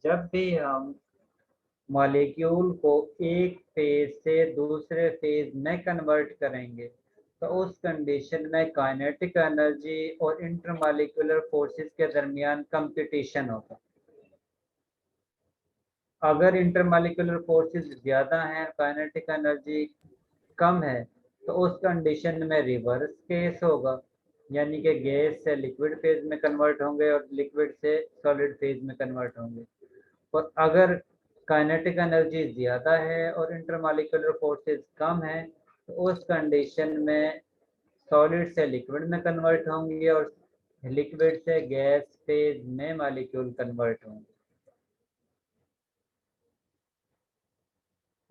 जब भी हम मॉलिक्यूल को एक फेज से दूसरे फेज में कन्वर्ट करेंगे तो उस कंडीशन में काइनेटिक एनर्जी और इंटरमॉलिक्यूलर फोर्सेस के दरमियान कंपटीशन होगा। अगर इंटरमॉलिक्यूलर फोर्सेस ज़्यादा हैं, काइनेटिक एनर्जी कम है, तो उस कंडीशन में रिवर्स केस होगा, यानी कि गैस से लिक्विड फेज में कन्वर्ट होंगे और लिक्विड से सॉलिड फेज में कन्वर्ट होंगे। और अगर काइनेटिक एनर्जी ज़्यादा है और इंटरमॉलिक्यूलर फोर्सेस कम है तो उस कंडीशन में सॉलिड से लिक्विड में कन्वर्ट होंगे और लिक्विड से गैस फेज में मॉलिक्यूल कन्वर्ट होंगे।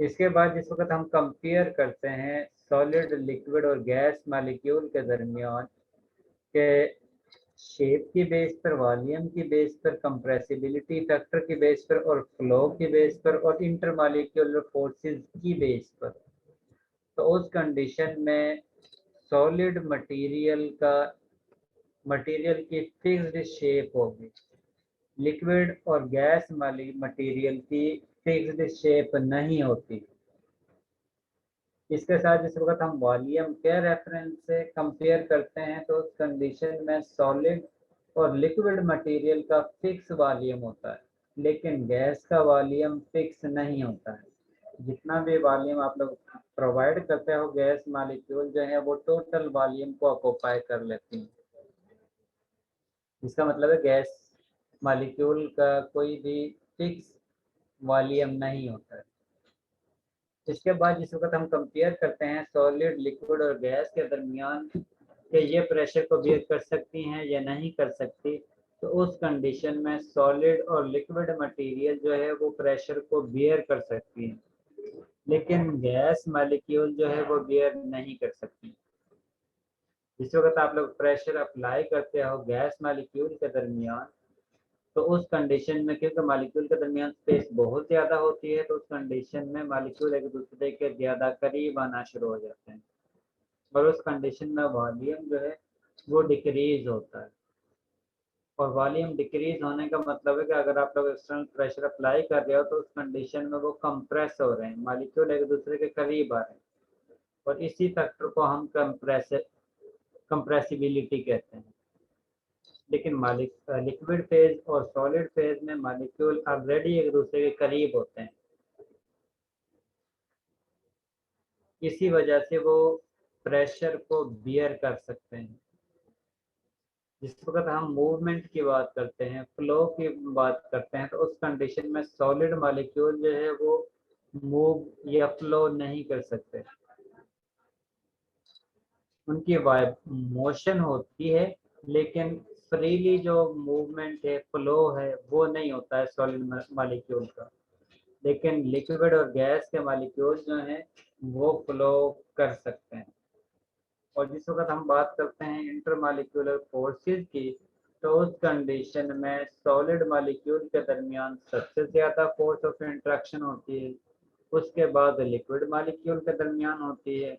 इसके बाद जिस वक्त हम कंपेयर करते हैं सॉलिड, लिक्विड और गैस मॉलिक्यूल के दरमियान के शेप की बेस पर, वॉल्यूम की बेस पर, कंप्रेसिबिलिटी फैक्टर की बेस पर और फ्लो की बेस पर और इंटरमॉलिक्यूलर फोर्सेस की बेस पर, तो उस कंडीशन में सॉलिड मटेरियल की फिक्स्ड शेप होगी, लिक्विड और गैस मटेरियल की फिक्स्ड शेप नहीं होती। इसके साथ जिस वक्त हम वॉल्यूम के रेफरेंस से कंपेयर करते हैं तो उस कंडीशन में सॉलिड और लिक्विड मटेरियल का फिक्स वॉल्यूम होता है, लेकिन गैस का वॉल्यूम फिक्स नहीं होता है। जितना भी वॉल्यूम आप लोग प्रोवाइड करते हो गैस मॉलिक्यूल जो है वो टोटल वॉल्यूम को ऑक्यूपाई कर लेती हैं। इसका मतलब है गैस मॉलिक्यूल का कोई भी फिक्स वॉल्यूम नहीं होता है। इसके बाद जिस वक्त हम कंपेयर करते हैं सॉलिड, लिक्विड और गैस के दरमियान कि ये प्रेशर को बियर कर सकती हैं या नहीं कर सकती, तो उस कंडीशन में सॉलिड और लिक्विड मटेरियल जो है वो प्रेशर को बियर कर सकती हैं, लेकिन गैस मॉलिक्यूल जो है वो बियर नहीं कर सकती। जिस वक्त आप लोग प्रेशर अप्लाई करते हो गैस मॉलिक्यूल के दरमियान तो उस कंडीशन में क्योंकि मॉलिक्यूल के दरमियान स्पेस बहुत ज़्यादा होती है तो उस कंडीशन में मॉलिक्यूल एक दूसरे के ज़्यादा करीब आना शुरू हो जाते हैं और उस कंडीशन में वॉल्यूम जो है वो डिक्रीज होता है। और वॉल्यूम डिक्रीज होने का मतलब है कि अगर आप लोग एक्सटर्नल प्रेशर अप्लाई कर रहे हो तो उस कंडीशन में वो कंप्रेस हो रहे हैं, मॉलिक्यूल एक दूसरे के करीब आ रहे हैं और इसी फैक्टर को हम कंप्रेसिबिलिटी कहते हैं। लेकिन लिक्विड फेज और सॉलिड फेज में मॉलिक्यूल ऑलरेडी एक दूसरे के करीब होते हैं, इसी वजह से वो प्रेशर को बियर कर सकते हैं। जिस वक्त हम मूवमेंट की बात करते हैं, फ्लो की बात करते हैं, तो उस कंडीशन में सॉलिड मॉलिक्यूल जो है वो मूव या फ्लो नहीं कर सकते, उनकी मोशन होती है लेकिन फ्रीली जो मूवमेंट है, फ्लो है, वो नहीं होता है सॉलिड मॉलिक्यूल का। लेकिन लिक्विड और गैस के मॉलिक्यूल जो हैं वो फ्लो कर सकते हैं। और जिस वक्त हम बात करते हैं इंटरमॉलिक्यूलर फोर्सेस की, तो उस कंडीशन में सॉलिड मॉलिक्यूल के दरमियान सबसे ज़्यादा फोर्स ऑफ इंट्रैक्शन होती है, उसके बाद लिक्विड मॉलिक्यूल के दरमियान होती है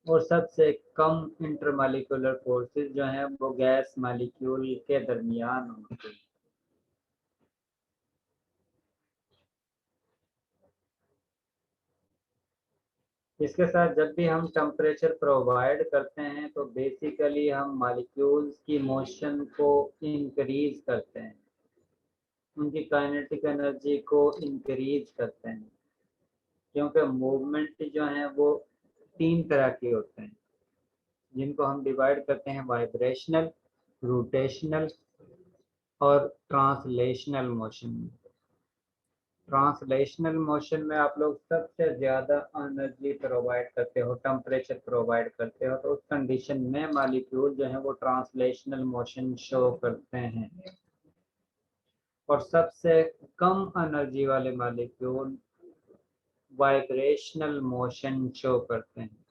और सबसे कम इंटरमॉलिक्यूलर फोर्सेस जो हैं वो गैस मॉलिक्यूल के दरमियान होती है। इसके साथ जब भी हम टेम्परेचर प्रोवाइड करते हैं तो बेसिकली हम मॉलिक्यूल्स की मोशन को इंक्रीज करते हैं, उनकी काइनेटिक एनर्जी को इंक्रीज करते हैं, क्योंकि मूवमेंट जो है वो 3 तरह के होते हैं जिनको हम डिवाइड करते हैं वाइब्रेशनल, रोटेशनल और ट्रांसलेशनल मोशन। ट्रांसलेशनल मोशन में आप लोग सबसे ज़्यादा एनर्जी प्रोवाइड करते हो, टेम्परेचर प्रोवाइड करते हो, तो उस कंडीशन में मॉलिक्यूल जो है वो ट्रांसलेशनल मोशन शो करते हैं और सबसे कम एनर्जी वाले मॉलिक्यूल वाइब्रेशनल मोशन शो करते हैं।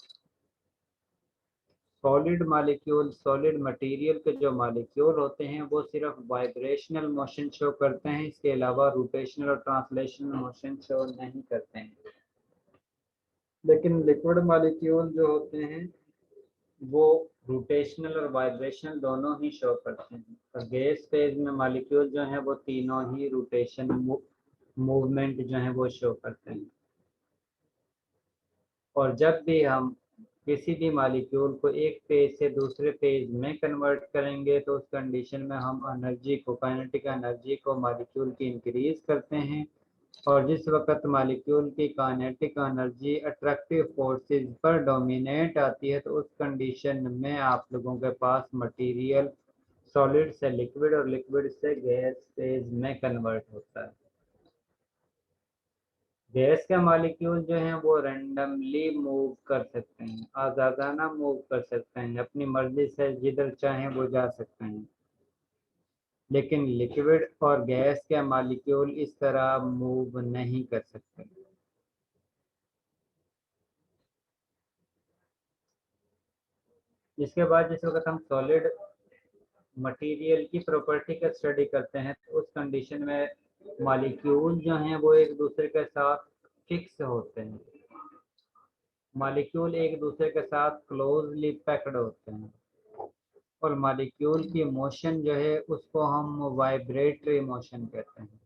सॉलिड मॉलिक्यूल, सॉलिड मटेरियल के जो मॉलिक्यूल होते हैं वो सिर्फ वाइब्रेशनल मोशन शो करते हैं, इसके अलावा रोटेशनल और ट्रांसलेशनल मोशन शो नहीं करते हैं। लेकिन लिक्विड मॉलिक्यूल जो होते हैं वो रोटेशनल और वाइब्रेशनल दोनों ही शो करते हैं और गैस फेज में मॉलिक्यूल जो है वो तीनों ही रोटेशन मूवमेंट जो है वो शो करते हैं। और जब भी हम किसी भी मॉलिक्यूल को एक फेज से दूसरे फेज में कन्वर्ट करेंगे तो उस कंडीशन में हम एनर्जी को, काइनेटिक एनर्जी को मॉलिक्यूल की इंक्रीज करते हैं और जिस वक्त मॉलिक्यूल की काइनेटिक एनर्जी अट्रैक्टिव फोर्सेस पर डोमिनेट आती है तो उस कंडीशन में आप लोगों के पास मटेरियल सॉलिड से लिक्विड और लिक्विड से गैस फेज में कन्वर्ट होता है। गैस के मॉलिक्यूल जो हैं वो रैंडमली मूव कर सकते हैं, आज़ादाना मूव कर सकते हैं, अपनी मर्जी से जिधर चाहें वो जा सकते हैं, लेकिन लिक्विड और गैस के मॉलिक्यूल इस तरह मूव नहीं कर सकते। इसके बाद जिस वक्त हम सॉलिड मटेरियल की प्रॉपर्टी का स्टडी करते हैं तो उस कंडीशन में मॉलिक्यूल जो हैं वो एक दूसरे के साथ फिक्स होते हैं, मॉलिक्यूल एक दूसरे के साथ क्लोजली पैक्ड होते हैं, और मॉलिक्यूल की मोशन जो है उसको हम वाइब्रेटरी मोशन कहते हैं।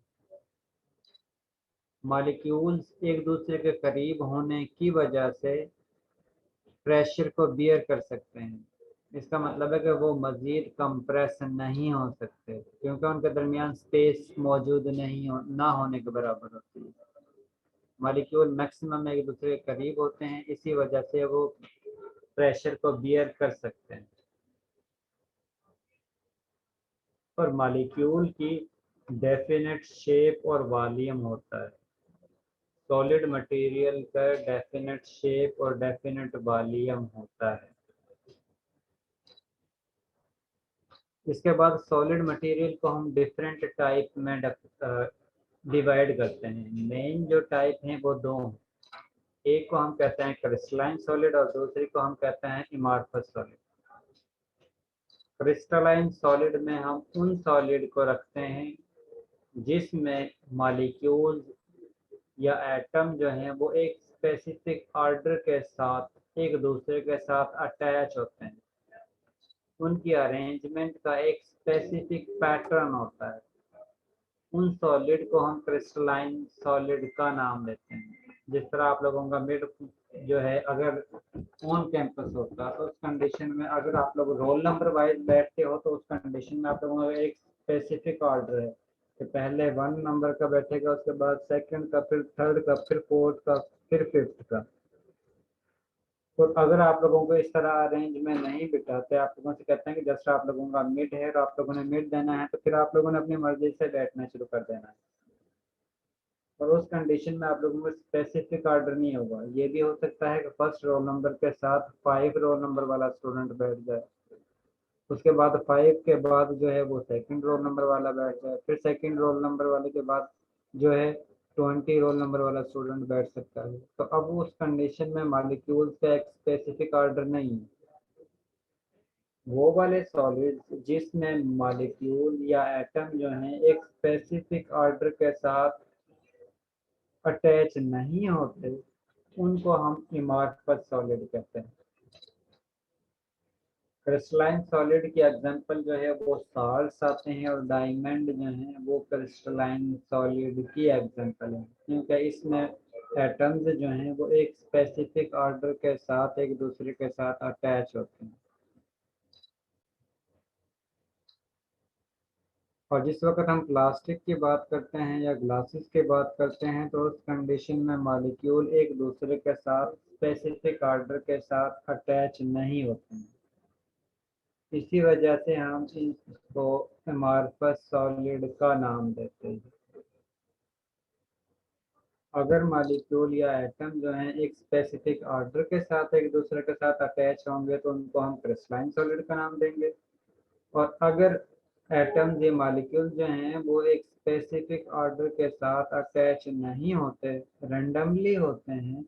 मॉलिक्यूल्स एक दूसरे के करीब होने की वजह से प्रेशर को बियर कर सकते हैं। इसका मतलब है कि वो मज़ीद कंप्रेस नहीं हो सकते क्योंकि उनके दरमियान स्पेस मौजूद ना होने के बराबर होती है। मॉलिक्यूल मैक्सिमम एक दूसरे के करीब होते हैं, इसी वजह से वो प्रेशर को बियर कर सकते हैं। और मॉलिक्यूल की डेफिनेट शेप और वॉल्यूम होता है। सॉलिड मटेरियल का डेफिनेट शेप और डेफिनेट वॉल्यूम होता है। इसके बाद सॉलिड मटेरियल को हम डिफरेंट टाइप में डिवाइड करते हैं। मेन जो टाइप हैं वो दो हैं, एक को हम कहते हैं क्रिस्टलाइन सॉलिड और दूसरी को हम कहते हैं अमॉर्फस सॉलिड। क्रिस्टलाइन सॉलिड में हम उन सॉलिड को रखते हैं जिसमें मॉलिक्यूल्स या एटम जो हैं वो एक स्पेसिफिक ऑर्डर के साथ एक दूसरे के साथ अटैच होते हैं, उनकी अरेंजमेंट का एक स्पेसिफिक पैटर्न होता है। उन सॉलिड को हम क्रिस्टलाइन सॉलिड का नाम देते हैं। जिस तरह आप लोगों का मिड जो है अगर ऑन कैंपस होता तो उस कंडीशन में अगर आप लोग रोल नंबर वाइज बैठते हो तो उस कंडीशन में आप लोगों का एक स्पेसिफिक ऑर्डर है कि पहले 1 नंबर का बैठेगा, उसके बाद सेकंड का, फिर थर्ड का, फिर फोर्थ का, फिर फिफ्थ का। तो अगर आप लोगों को इस तरह अरेंज में नहीं बिठाते, आप लोगों से कहते हैं कि जैसे आप लोगों का मिड है और आप लोगों ने मिड देना है, तो फिर आप लोगों ने अपनी मर्जी से बैठना शुरू कर देना है, और उस कंडीशन में आप लोगों को स्पेसिफिक ऑर्डर नहीं होगा। ये भी हो सकता है कि फर्स्ट रोल नंबर के साथ 5 रोल नंबर वाला स्टूडेंट बैठ जाए, उसके बाद 5 के बाद जो है वो सेकंड रोल नंबर वाला बैठ जाए, फिर सेकंड रोल नंबर वाले के बाद जो है 20 रोल नंबर वाला स्टूडेंट बैठ सकता है। तो अब उस कंडीशन में मॉलिक्यूल्स का एक स्पेसिफिक ऑर्डर नहीं है। वो वाले सॉलिड्स जिसमें मॉलिक्यूल या एटम जो हैं एक स्पेसिफिक ऑर्डर के साथ अटैच नहीं होते, उनको हम अमॉर्फस सॉलिड कहते हैं। क्रिस्टलाइन सॉलिड की एग्जांपल जो है वो साल्ट्स आते हैं, और डायमंड जो है वो क्रिस्टलाइन सॉलिड की एग्जांपल है, क्योंकि इसमें एटम्स जो हैं वो एक स्पेसिफिक ऑर्डर के साथ एक दूसरे के साथ अटैच होते हैं। और जिस वक्त हम प्लास्टिक की बात करते हैं या ग्लासेस की बात करते हैं तो उस कंडीशन में मॉलिक्यूल एक दूसरे के साथ स्पेसिफिक ऑर्डर के साथ अटैच नहीं होते हैं। इसी वजह से हम इसको अमॉर्फस सॉलिड का नाम देते हैं। अगर मॉलिक्यूल या एटम जो हैं एक स्पेसिफिक ऑर्डर के साथ एक दूसरे के साथ अटैच होंगे तो उनको हम क्रिस्टलाइन सॉलिड का नाम देंगे, और अगर एटम्स या मॉलिक्यूल जो हैं वो एक स्पेसिफिक ऑर्डर के साथ अटैच नहीं होते, रैंडमली होते हैं,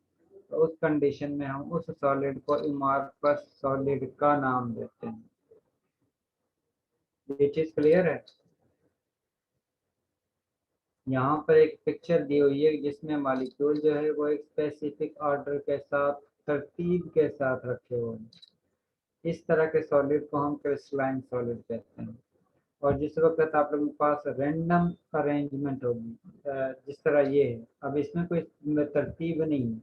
तो उस कंडीशन में हम उस सॉलिड को अमॉर्फस सॉलिड का नाम देते हैं। ये चीज क्लियर है? यहाँ पर एक पिक्चर दी हुई है जिसमें मॉलिक्यूल जो है वो एक स्पेसिफिक ऑर्डर के साथ तरतीब के साथ रखे हुए हैं। इस तरह के सॉलिड को हम क्रिस्टलाइन सॉलिड कहते हैं। और जिस वक्त आप लोगों के पास रैंडम अरेंजमेंट होगी जिस तरह ये है, अब इसमें कोई तरतीब नहीं है,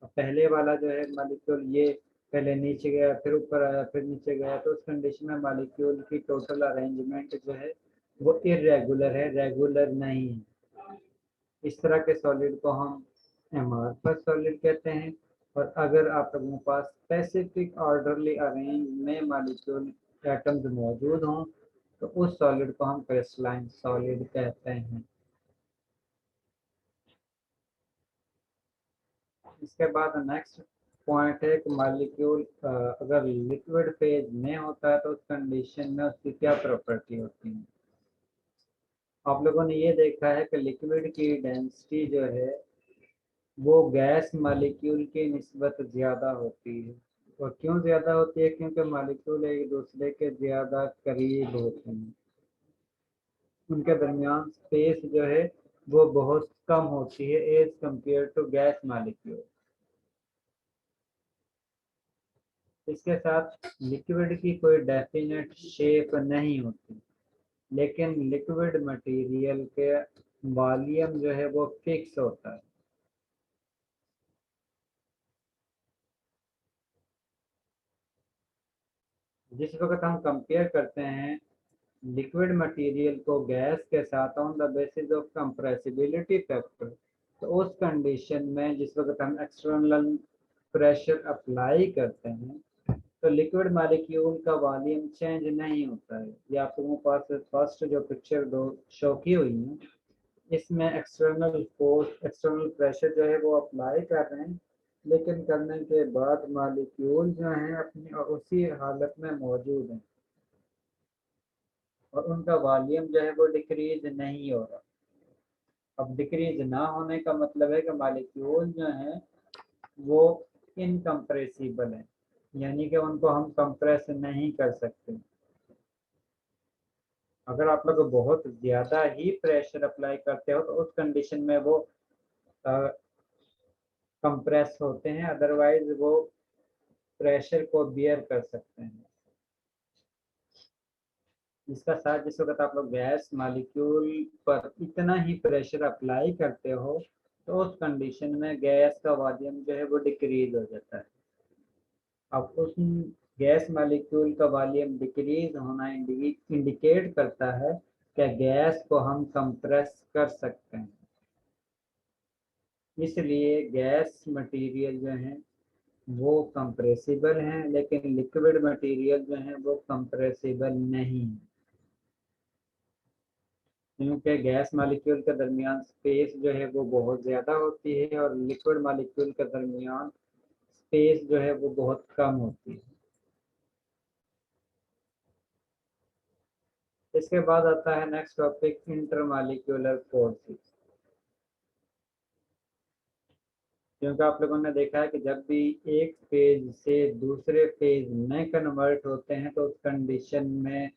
पहले वाला जो है मॉलिक्यूल ये पहले नीचे गया, फिर ऊपर आया, फिर नीचे गया, तो उस कंडीशन में मॉलिक्यूल की टोटल अरेंजमेंट जो है वो इरेगुलर है, रेगुलर नहीं है। इस तरह के सॉलिड को हम अमॉर्फस सॉलिड कहते हैं। और अगर आप लोगों के पास स्पेसिफिक ऑर्डरली अरेंज में मॉलिक्यूल एटम्स मौजूद हों तो उस सॉलिड को हम क्रिस्टलाइन सॉलिड कहते हैं। इसके बाद नेक्स्ट पॉइंट है कि मॉलिक्यूल अगर लिक्विड फेज में होता है तो उस कंडीशन में उसकी क्या प्रॉपर्टी होती है। आप लोगों ने ये देखा है कि लिक्विड की डेंसिटी जो है वो गैस मॉलिक्यूल की निस्बत ज़्यादा होती है। और क्यों ज़्यादा होती है? क्योंकि मॉलिक्यूल एक दूसरे के ज़्यादा करीब होते हैं, उनके दरमियान स्पेस जो है वो बहुत कम होती है as compare to gas molecule. इसके साथ लिक्विड की कोई डेफिनेट शेप नहीं होती, लेकिन लिक्विड मटेरियल के वॉल्यूम जो है वो फिक्स होता है। जिस वक्त हम कंपेयर करते हैं लिक्विड मटेरियल को गैस के साथ on the basis of compressibility factor, तो उस कंडीशन में जिस वक्त हम एक्सटर्नल प्रेशर अप्लाई करते हैं तो लिक्विड मॉलिक्यूल का वॉल्यूम चेंज नहीं होता है। ये आप लोगों के पास फर्स्ट जो पिक्चर दो शो की हुई है, इसमें एक्सटर्नल फोर्स एक्सटर्नल प्रेशर जो है वो अप्लाई कर रहे हैं, लेकिन करने के बाद मॉलिक्यूल जो हैं अपनी उसी हालत में मौजूद हैं और उनका वॉल्यूम जो है वो डिक्रीज नहीं हो रहा। अब डिक्रीज ना होने का मतलब है कि मॉलिक्यूल जो हैं वो इनकम्प्रेसिबल हैं, यानी कि उनको हम कंप्रेस नहीं कर सकते। अगर आप लोग बहुत ज़्यादा ही प्रेशर अप्लाई करते हो तो उस कंडीशन में वो कंप्रेस होते हैं, अदरवाइज वो प्रेशर को बियर कर सकते हैं। इसका साथ जिस वक्त आप लोग गैस मॉलिक्यूल पर इतना ही प्रेशर अप्लाई करते हो तो उस कंडीशन में गैस का वॉल्यूम जो है वो डिक्रीज हो जाता है। अब उस गैस मॉलिक्यूल का वॉल्यूम डिक्रीज होना इंडिकेट करता है कि गैस को हम कंप्रेस कर सकते हैं। इसलिए गैस मटेरियल जो हैं वो कंप्रेसिबल हैं, लेकिन लिक्विड मटेरियल जो हैं वो कंप्रेसिबल नहीं है, क्योंकि गैस मॉलिक्यूल के दरमियान स्पेस जो है वो बहुत ज़्यादा होती है और लिक्विड मॉलिक्यूल के दरमियान स्पेस जो है वो बहुत कम होती है। इसके बाद आता है नेक्स्ट टॉपिक इंटरमॉलिक्यूलर फोर्सेस। क्योंकि आप लोगों ने देखा है कि जब भी एक फेज से दूसरे फेज में कन्वर्ट होते हैं तो उस कंडीशन में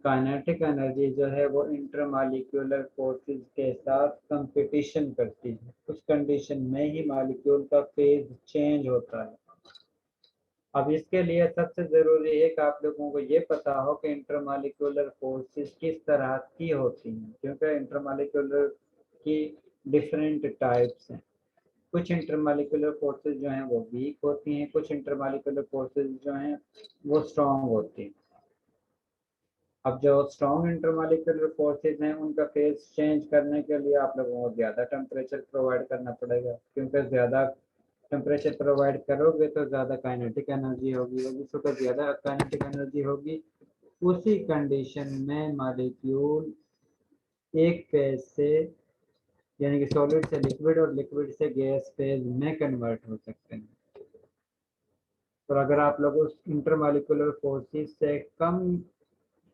काइनेटिक एनर्जी जो है वो इंटरमॉलिक्यूलर फोर्सेस के साथ कंपटीशन करती है। उस कंडीशन में ही मॉलिक्यूल का फेज चेंज होता है। अब इसके लिए सबसे ज़रूरी है कि आप लोगों को ये पता हो कि इंटरमॉलिक्यूलर फोर्सेस किस तरह की होती हैं, क्योंकि इंटरमॉलिक्यूलर की डिफरेंट टाइप्स हैं। कुछ इंटरमॉलिक्यूलर फोर्सेस जो हैं वो वीक होती हैं, कुछ इंटरमॉलिक्यूलर फोर्सेस जो हैं वो स्ट्रॉन्ग होती हैं। अब जो स्ट्रॉन्ग इंटरमॉलिक्यूलर फोर्सेस हैं उनका फेज चेंज करने के लिए आप लोगों को ज़्यादा टेम्परेचर प्रोवाइड करना पड़ेगा, क्योंकि ज़्यादा टेम्परेचर प्रोवाइड करोगे तो ज़्यादा काइनेटिक एनर्जी होगी, और जिस वक्त ज़्यादा काइनेटिक एनर्जी होगी उसी कंडीशन में मॉलिक्यूल एक फेज से यानी कि सॉलिड से लिक्विड और लिक्विड से गैस फेज में कन्वर्ट हो सकते हैं। और अगर आप लोग उस इंटरमॉलिक्यूलर फोर्सेस से कम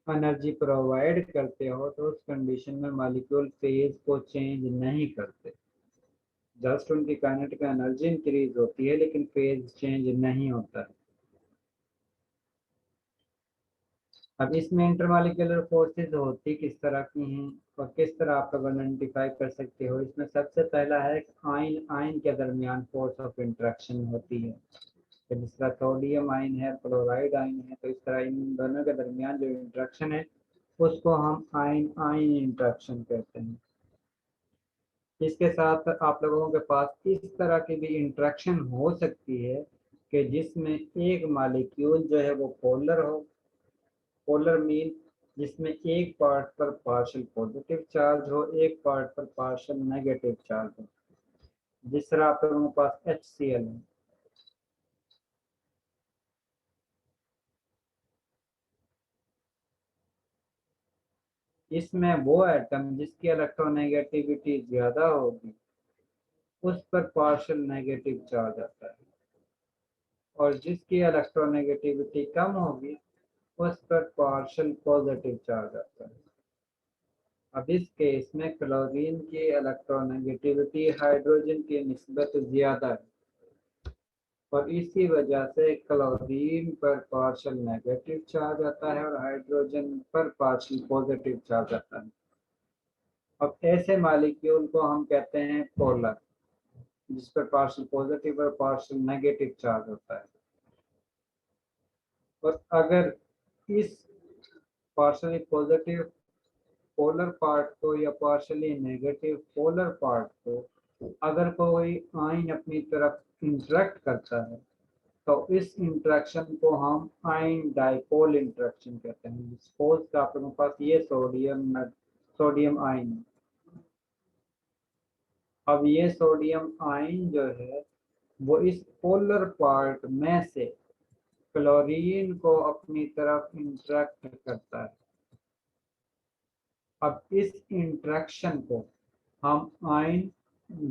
एनर्जी प्रोवाइड करते हो तो उस कंडीशन में मॉलिक्यूल फेज को चेंज नहीं करते, जस्ट उनकी काइनेटिक एनर्जी इंक्रीज होती है लेकिन फेज चेंज नहीं होता है। अब इसमें इंटरमॉलिक्यूलर फोर्सेस होती किस तरह की हैं और किस तरह आप लोग आइडेंटिफाई कर सकते हो। इसमें सबसे पहला है आयन आयन के दरमियान फोर्स ऑफ इंट्रैक्शन होती है। तो जिस तरह सोडियम आयन है, क्लोराइड आयन है, तो इस तरह इन दोनों के दरमियान जो इंट्रैक्शन है उसको हम आयन आयन इंट्रैक्शन कहते हैं। इसके साथ आप लोगों के पास इस तरह की भी इंट्रैक्शन हो सकती है कि जिसमें एक मॉलिक्यूल जो है वो पोलर हो। पोलर मीन जिसमें एक पार्ट पर पार्शियल पॉजिटिव चार्ज हो, एक पार्ट पर पार्शियल नेगेटिव चार्ज हो। जिस तरह आप लोगों के पास HCl है। इसमें वो एटम जिसकी इलेक्ट्रोनेगेटिविटी ज़्यादा होगी उस पर पार्शियल नेगेटिव चार्ज आता है, और जिसकी इलेक्ट्रोनेगेटिविटी कम होगी उस पर पार्शियल पॉजिटिव चार्ज आता है। अब इस केस में क्लोरीन की इलेक्ट्रोनेगेटिविटी हाइड्रोजन की निस्बत ज्यादा है, और इसी वजह से क्लोरीन पर पार्शियल नेगेटिव चार्ज आता है और हाइड्रोजन पर पार्शियल पॉजिटिव चार्ज आता है। अब ऐसे मॉलिक्यूल को हम कहते हैं पोलर, जिस पर पार्शियल पॉजिटिव और पार्शियल नेगेटिव चार्ज होता है। और अगर इस पार्शियली पॉजिटिव पोलर पार्ट को या पार्शियली नेगेटिव पोलर पार्ट को अगर कोई आयन अपनी तरफ इंटरेक्ट करता है तो इस इंटरेक्शन को हम आयन डाइपोल इंटरेक्शन कहते हैं। सपोज कि आप लोगों के पास ये सोडियम आयन है। अब ये सोडियम आयन जो है वो इस पोलर पार्ट में से क्लोरीन को अपनी तरफ इंटरेक्ट करता है। अब इस इंटरेक्शन को हम आयन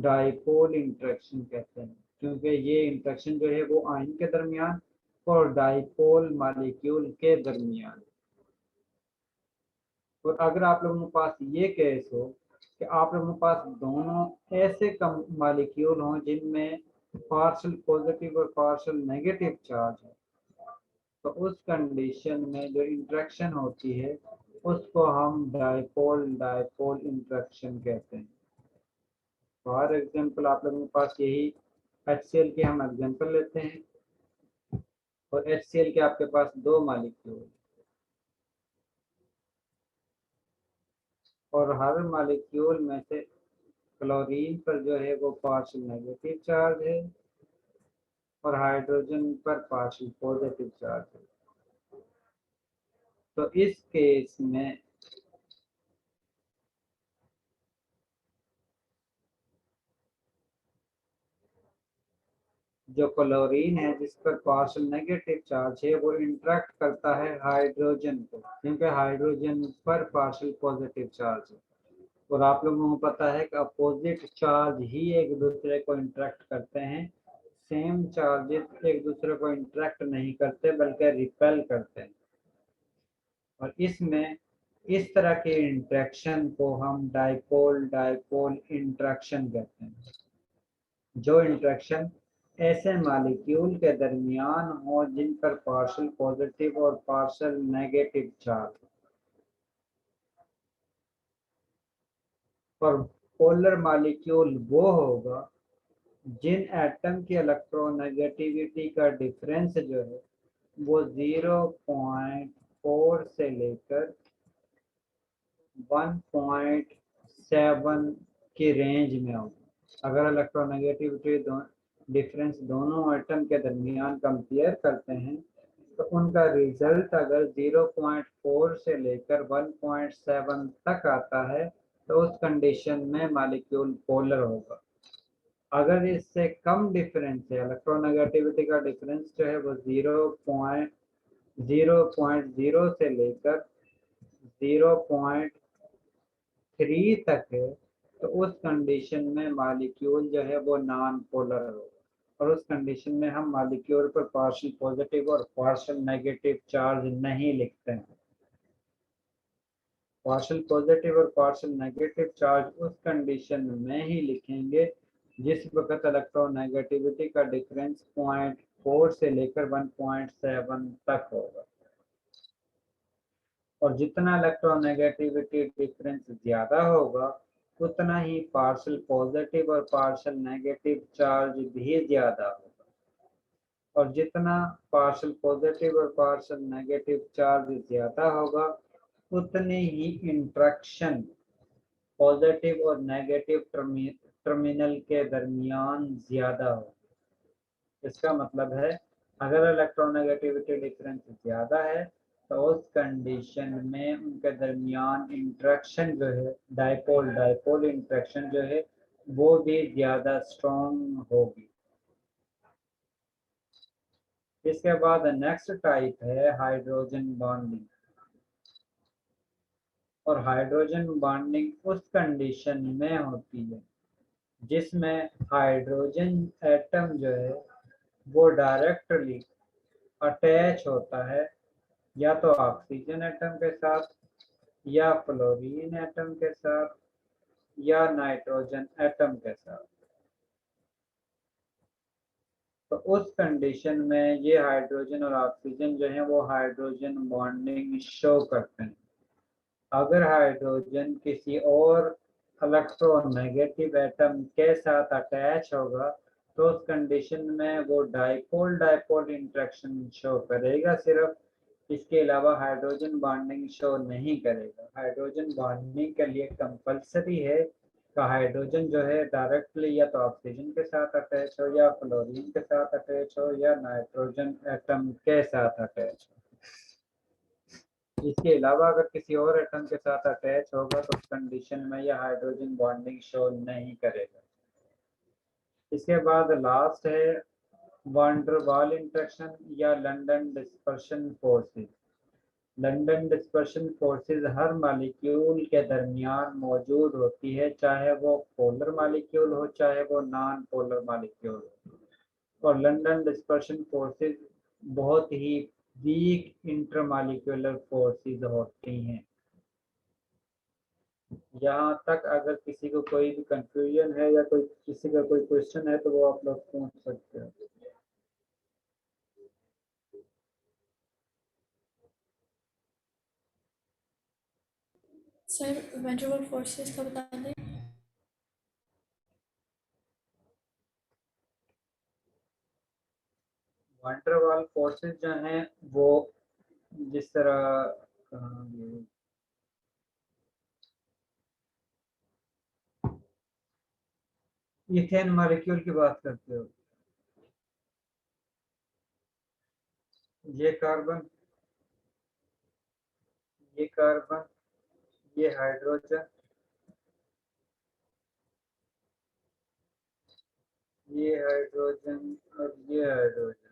डाइपोल इंटरेक्शन कहते हैं, क्योंकि ये इंटरेक्शन जो है वो आयन के दरमियान और डाइपोल मॉलिक्यूल के दरमियान। और अगर आप लोगों के पास ये केस हो कि आप लोगों के पास दोनों ऐसे कम मॉलिक्यूल हों जिनमें पार्शियल पॉजिटिव और पार्शियल नेगेटिव चार्ज है, तो उस कंडीशन में जो इंटरेक्शन होती है उसको हम डाइपोल डाइपोल इंटरेक्शन कहते हैं। फॉर एग्जांपल आप लोगों के पास यही HCl के हम एग्जांपल लेते हैं, और HCl के आपके पास दो मॉलिक्यूल और हर मॉलिक्यूल में से क्लोरीन पर जो है वो पार्शियल नेगेटिव चार्ज है और हाइड्रोजन पर पार्शियल पॉजिटिव चार्ज है। तो इस केस में जो क्लोरीन है जिस पर पार्शियल नेगेटिव चार्ज है वो इंटरेक्ट करता है हाइड्रोजन को, क्योंकि हाइड्रोजन पर पार्शियल पॉजिटिव चार्ज है। और आप लोगों को पता है कि अपोजिट चार्ज ही एक दूसरे को इंटरेक्ट करते हैं, सेम चार्जेस एक दूसरे को इंटरेक्ट नहीं करते बल्कि रिपेल करते हैं। और इसमें इस तरह के इंटरेक्शन को हम डाइपोल डाइपोल इंटरेक्शन कहते हैं। जो इंटरेक्शन ऐसे मॉलिक्यूल के दरमियान हो जिन पर पार्शियल पॉजिटिव और पार्शियल नेगेटिव चार्ज, और पोलर मॉलिक्यूल वो होगा जिन एटम की इलेक्ट्रोनेगेटिविटी का डिफरेंस जो है वो 0.4 से लेकर 1.7 की रेंज में होगा। अगर इलेक्ट्रोनेगेटिविटी डिफरेंस दोनों एटम के दरमियान कंपेयर करते हैं तो उनका रिजल्ट अगर 0.4 से लेकर 1.7 तक आता है तो उस कंडीशन में मॉलिक्यूल पोलर होगा। अगर इससे कम डिफरेंस है, इलेक्ट्रोनेगेटिविटी का डिफरेंस जो है वो 0.0 से लेकर 0.3 तक है, तो उस कंडीशन में मॉलिक्यूल जो है वो नॉन पोलर होगा। और उस कंडीशन में हम मॉलिक्यूल पर पार्शियल पॉजिटिव और पार्शियल नेगेटिव चार्ज नहीं लिखते हैं। पार्शियल पॉजिटिव और पार्शियल नेगेटिव चार्ज उस कंडीशन में ही लिखेंगे जिस वक्त इलेक्ट्रोनेगेटिविटी का डिफरेंस 0.4 से लेकर 1.7 तक होगा। और जितना इलेक्ट्रोनेगेटिविटी डिफरेंस ज्यादा होगा उतना ही पार्शियल पॉजिटिव और पार्शियल नेगेटिव चार्ज भी ज्यादा होगा। और जितना पार्शियल पॉजिटिव और पार्शियल नेगेटिव चार्ज ज्यादा होगा उतनी ही इंटरेक्शन पॉजिटिव और नेगेटिव टर्मिनल के दरमियान ज्यादा हो। इसका मतलब है अगर इलेक्ट्रोनेगेटिविटी डिफरेंस ज्यादा है तो उस कंडीशन में उनके दरमियान इंटरेक्शन जो है डाइपोल डाइपोल इंटरेक्शन जो है वो भी ज्यादा स्ट्रॉन्ग होगी। इसके बाद नेक्स्ट टाइप है हाइड्रोजन बॉन्डिंग। और हाइड्रोजन बॉन्डिंग उस कंडीशन में होती है जिसमें हाइड्रोजन एटम जो है वो डायरेक्टली अटैच होता है या तो ऑक्सीजन एटम के साथ, या फ्लोरीन एटम के साथ, या नाइट्रोजन एटम के साथ। तो उस कंडीशन में ये हाइड्रोजन और ऑक्सीजन जो है वो हाइड्रोजन बॉन्डिंग शो करते हैं। अगर हाइड्रोजन किसी और इलेक्ट्रोनेगेटिव एटम के साथ अटैच होगा तो उस कंडीशन में वो डाइपोल डाइपोल इंटरेक्शन शो करेगा सिर्फ, इसके अलावा हाइड्रोजन बॉन्डिंग शो नहीं करेगा। हाइड्रोजन बॉन्डिंग के लिए कंपलसरी है कि हाइड्रोजन जो है डायरेक्टली या तो ऑक्सीजन के साथ अटैच हो, या फ्लोरीन के साथ अटैच हो, या नाइट्रोजन एटम के साथ अटैच हो। इसके अलावा अगर किसी और एटम के साथ अटैच होगा तो उस कंडीशन में यह हाइड्रोजन बॉन्डिंग शो नहीं करेगा। इसके बाद लास्ट है वैन डर वाल इंटरेक्शन या London dispersion forces. London dispersion forces हर मॉलिक्यूल के दरमियान मौजूद होती है, चाहे वो पोलर मॉलिक्यूल हो चाहे वो नॉन पोलर मॉलिक्यूल हो। और लंदन डिस्पर्शन फोर्सेस बहुत ही वीक इंटरमॉलिक्यूलर फोर्सेस होती हैं। यहाँ तक अगर किसी को कोई भी कंफ्यूजन है या कोई किसी का कोई क्वेश्चन है तो वो आप लोग पूछ सकते हो। सर वैन डर वाल फोर्सेस का बता दें। वैन डर वाल फोर्सेस जो हैं वो जिस तरह इथेन मॉलिक्यूल की बात करते हो, ये कार्बन, ये कार्बन, ये हाइड्रोजन, ये हाइड्रोजन और ये हाइड्रोजन।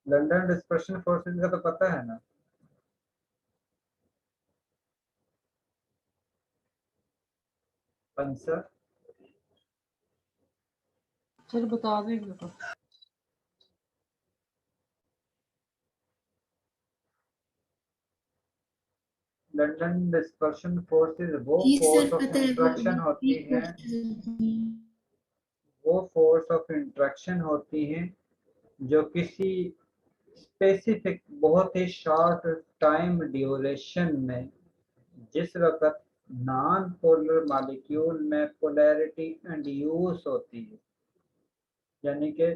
लंदन डिस्पर्शन फोर्सेस का तो पता है ना? आंसर सर बता देंगे तो। लंदन डिस्पर्शन फोर्सेस वो जी फोर्स सर ऑफ पता है, इंट्रैक्शन होती है, वो फोर्स ऑफ इंट्रैक्शन होती हैं जो किसी स्पेसिफिक बहुत ही शॉर्ट टाइम ड्यूरेशन में जिस वक्त नॉन पोलर मॉलिक्यूल में पोलैरिटी इंड्यूस होती है, यानी कि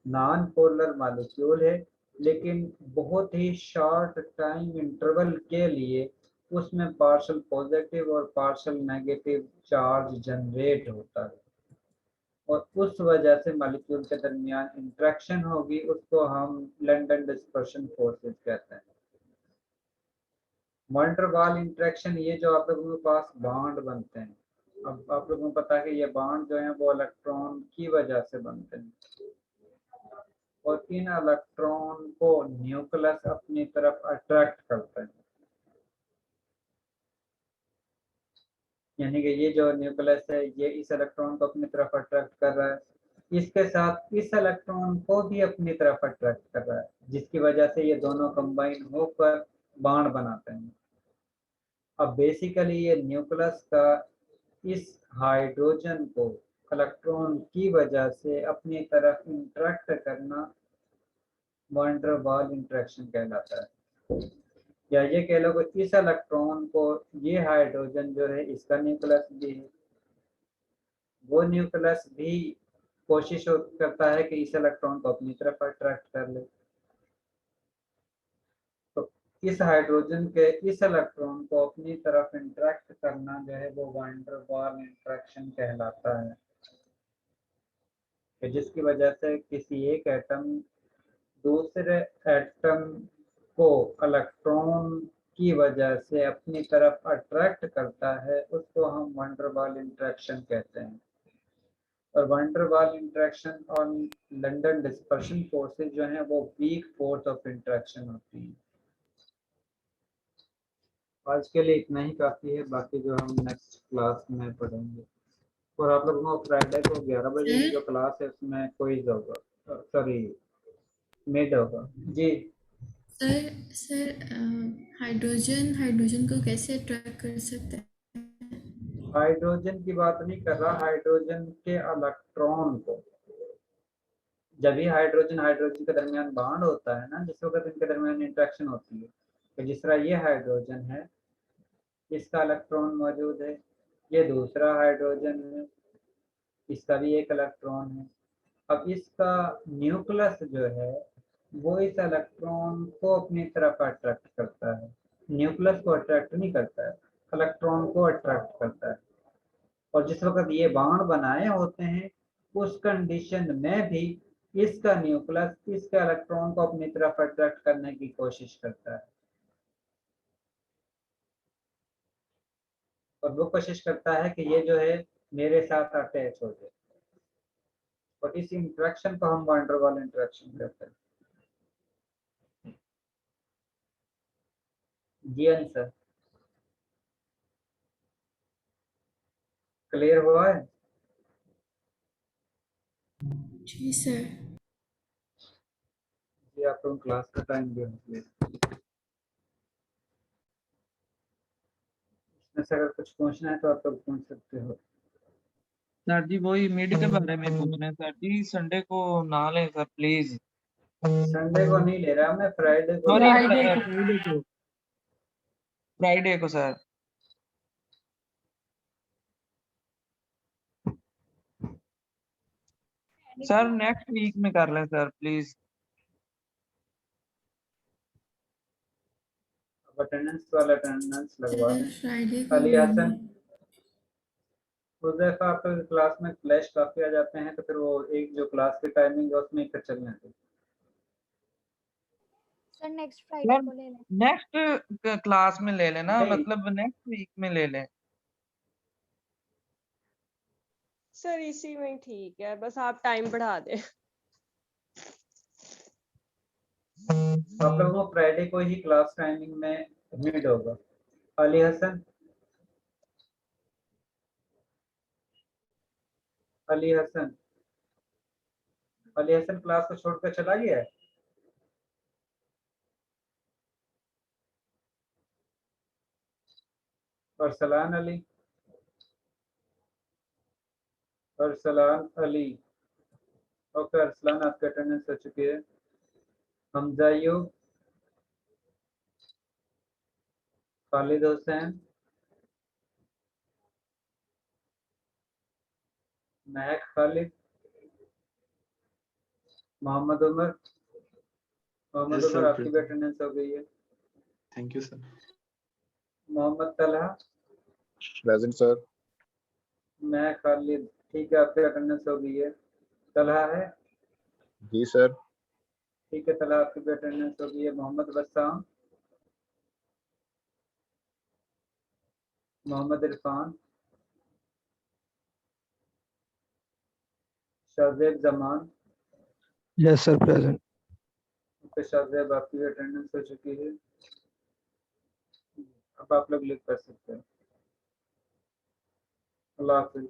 नॉन पोलर मॉलिक्यूल है लेकिन बहुत ही शॉर्ट टाइम इंटरवल के लिए उसमें पार्शियल पॉजिटिव और पार्शियल नेगेटिव चार्ज जनरेट होता है और उस वजह से मॉलिक्यूल के दरमियान इंटरेक्शन होगी, उसको हम लंदन डिस्पर्शन फोर्सेस कहते हैं। वैन डर वाल इंटरेक्शन, ये जो आप लोगों के पास बॉन्ड बनते हैं, अब आप लोगों को पता है कि ये बॉन्ड जो है वो इलेक्ट्रॉन की वजह से बनते हैं और इन इलेक्ट्रॉन को न्यूक्लियस अपनी तरफ अट्रैक्ट करता है। यानी कि ये जो न्यूक्लियस है ये इस इलेक्ट्रॉन को अपनी तरफ अट्रैक्ट कर रहा है, इसके साथ इस इलेक्ट्रॉन को भी अपनी तरफ अट्रैक्ट कर रहा है, जिसकी वजह से ये दोनों कंबाइन होकर बॉन्ड बनाते हैं। अब बेसिकली ये न्यूक्लियस का इस हाइड्रोजन को इलेक्ट्रॉन की वजह से अपनी तरफ इंटरेक्ट करना वैन डर वाल इंटरेक्शन कहलाता है। या ये कह लो कि इस इलेक्ट्रॉन को ये हाइड्रोजन जो है इसका न्यूक्लियस भी है, वो न्यूक्लियस भी कोशिश करता है कि इस इलेक्ट्रॉन को अपनी तरफ अट्रैक्ट कर ले। तो इस हाइड्रोजन के इस इलेक्ट्रॉन को अपनी तरफ इंटरेक्ट करना जो है वो वैन डर वाल इंटरेक्शन कहलाता है, कि जिसकी वजह से किसी एक एटम दूसरे एटम को इलेक्ट्रॉन की वजह से अपनी तरफ अट्रैक्ट करता है, उसको हम वैन डर वाल इंटरेक्शन कहते हैं। और वंडरवाल इंटरेक्शन और लंदन डिस्पर्शन फोर्सेस जो हैं वो वीक फोर्स ऑफ इंटरेक्शन होती हैं। आज के लिए इतना ही काफ़ी है, बाकी जो हम नेक्स्ट क्लास में पढ़ेंगे। और आप लोगों को फ्राइडे को 11 बजे की जो क्लास है उसमें क्विज होगा, सॉरी मिड होगा जी। सर हाइड्रोजन को कैसे ट्रैक कर सकते हैं? हाइड्रोजन की बात नहीं कर रहा, हाइड्रोजन के इलेक्ट्रॉन को। जब भी हाइड्रोजन के दरमियान बॉन्ड होता है ना, जिस वक्त इनके दरमियान इंटरेक्शन होती है, तो जिस तरह ये हाइड्रोजन है, इसका इलेक्ट्रॉन मौजूद है, ये दूसरा हाइड्रोजन है, इसका भी एक इलेक्ट्रॉन है। अब इसका न्यूक्लियस जो है वो इस इलेक्ट्रॉन को अपनी तरफ अट्रैक्ट करता है, न्यूक्लियस को अट्रैक्ट नहीं करता है, इलेक्ट्रॉन को अट्रैक्ट करता है। और जिस वक्त ये बॉन्ड बनाए होते हैं उस कंडीशन में भी इसका न्यूक्लियस इसके इलेक्ट्रॉन को अपनी तरफ अट्रैक्ट करने की कोशिश करता है, और वो कोशिश करता है कि ये जो है मेरे साथ अटैच हो जाए, और इस इंटरेक्शन को हम वैन डर वाल इंटरेक्शन कहते हैं। जी आंसर क्लियर हुआ है? जी सर। जी आप लोग क्लास का टाइम दे प्लीज। इसमें से अगर कुछ पूछना है तो आप लोग पूछ सकते हो। सर जी वही मिड के बारे में पूछना है सर जी, संडे को ना लें सर प्लीज। संडे को नहीं ले रहा मैं, फ्राइडे को सॉरी ले फ्राइडे को सर। सर नेक्स्ट वीक में कर लें सर प्लीज। अटेंडेंस वाला अटेंडेंस लगवा दें। फ्राइडे को अली हसन हुज़ैफा, आपके क्लास में क्लैश काफी आ जाते हैं, तो फिर वो एक जो क्लास की टाइमिंग है उसमें फिर चलने दो। सर नेक्स्ट फ्राइडे को ले लें। नेक्स्ट क्लास में ले लेना, मतलब नेक्स्ट वीक में ले लें। सर इसी में ठीक है, बस आप टाइम बढ़ा दें। आप लोगों को फ्राइडे को ही क्लास टाइमिंग में मिड होगा। अली हसन, अली हसन, अली हसन क्लास को छोड़कर चला गया है? अरसलान अली, अरसलान अली, ओके अरसलान आपकी अटेंडेंस हो चुकी है। हमजा अयूब, खालिद हुसैन, महक खालिद, मोहम्मद उमर, मोहम्मद उमर आपकी भी अटेंडेंस हो गई है। Thank you sir. Mohammad Talha, present sir. मैं खालिद, ठीक है आपकी अटेंडेंस हो गई है। तलहा है? जी सर। ठीक है तलहा आपकी भी अटेंडेंस हो गई है। Mohammad Bassam, Mohammad Irfan, Shahzeb Zaman, yes sir present. Shahzeb आपकी भी अटेंडेंस हो चुकी है। अब आप लोग लिख कर सकते हैं। अल्लाह हाफिज।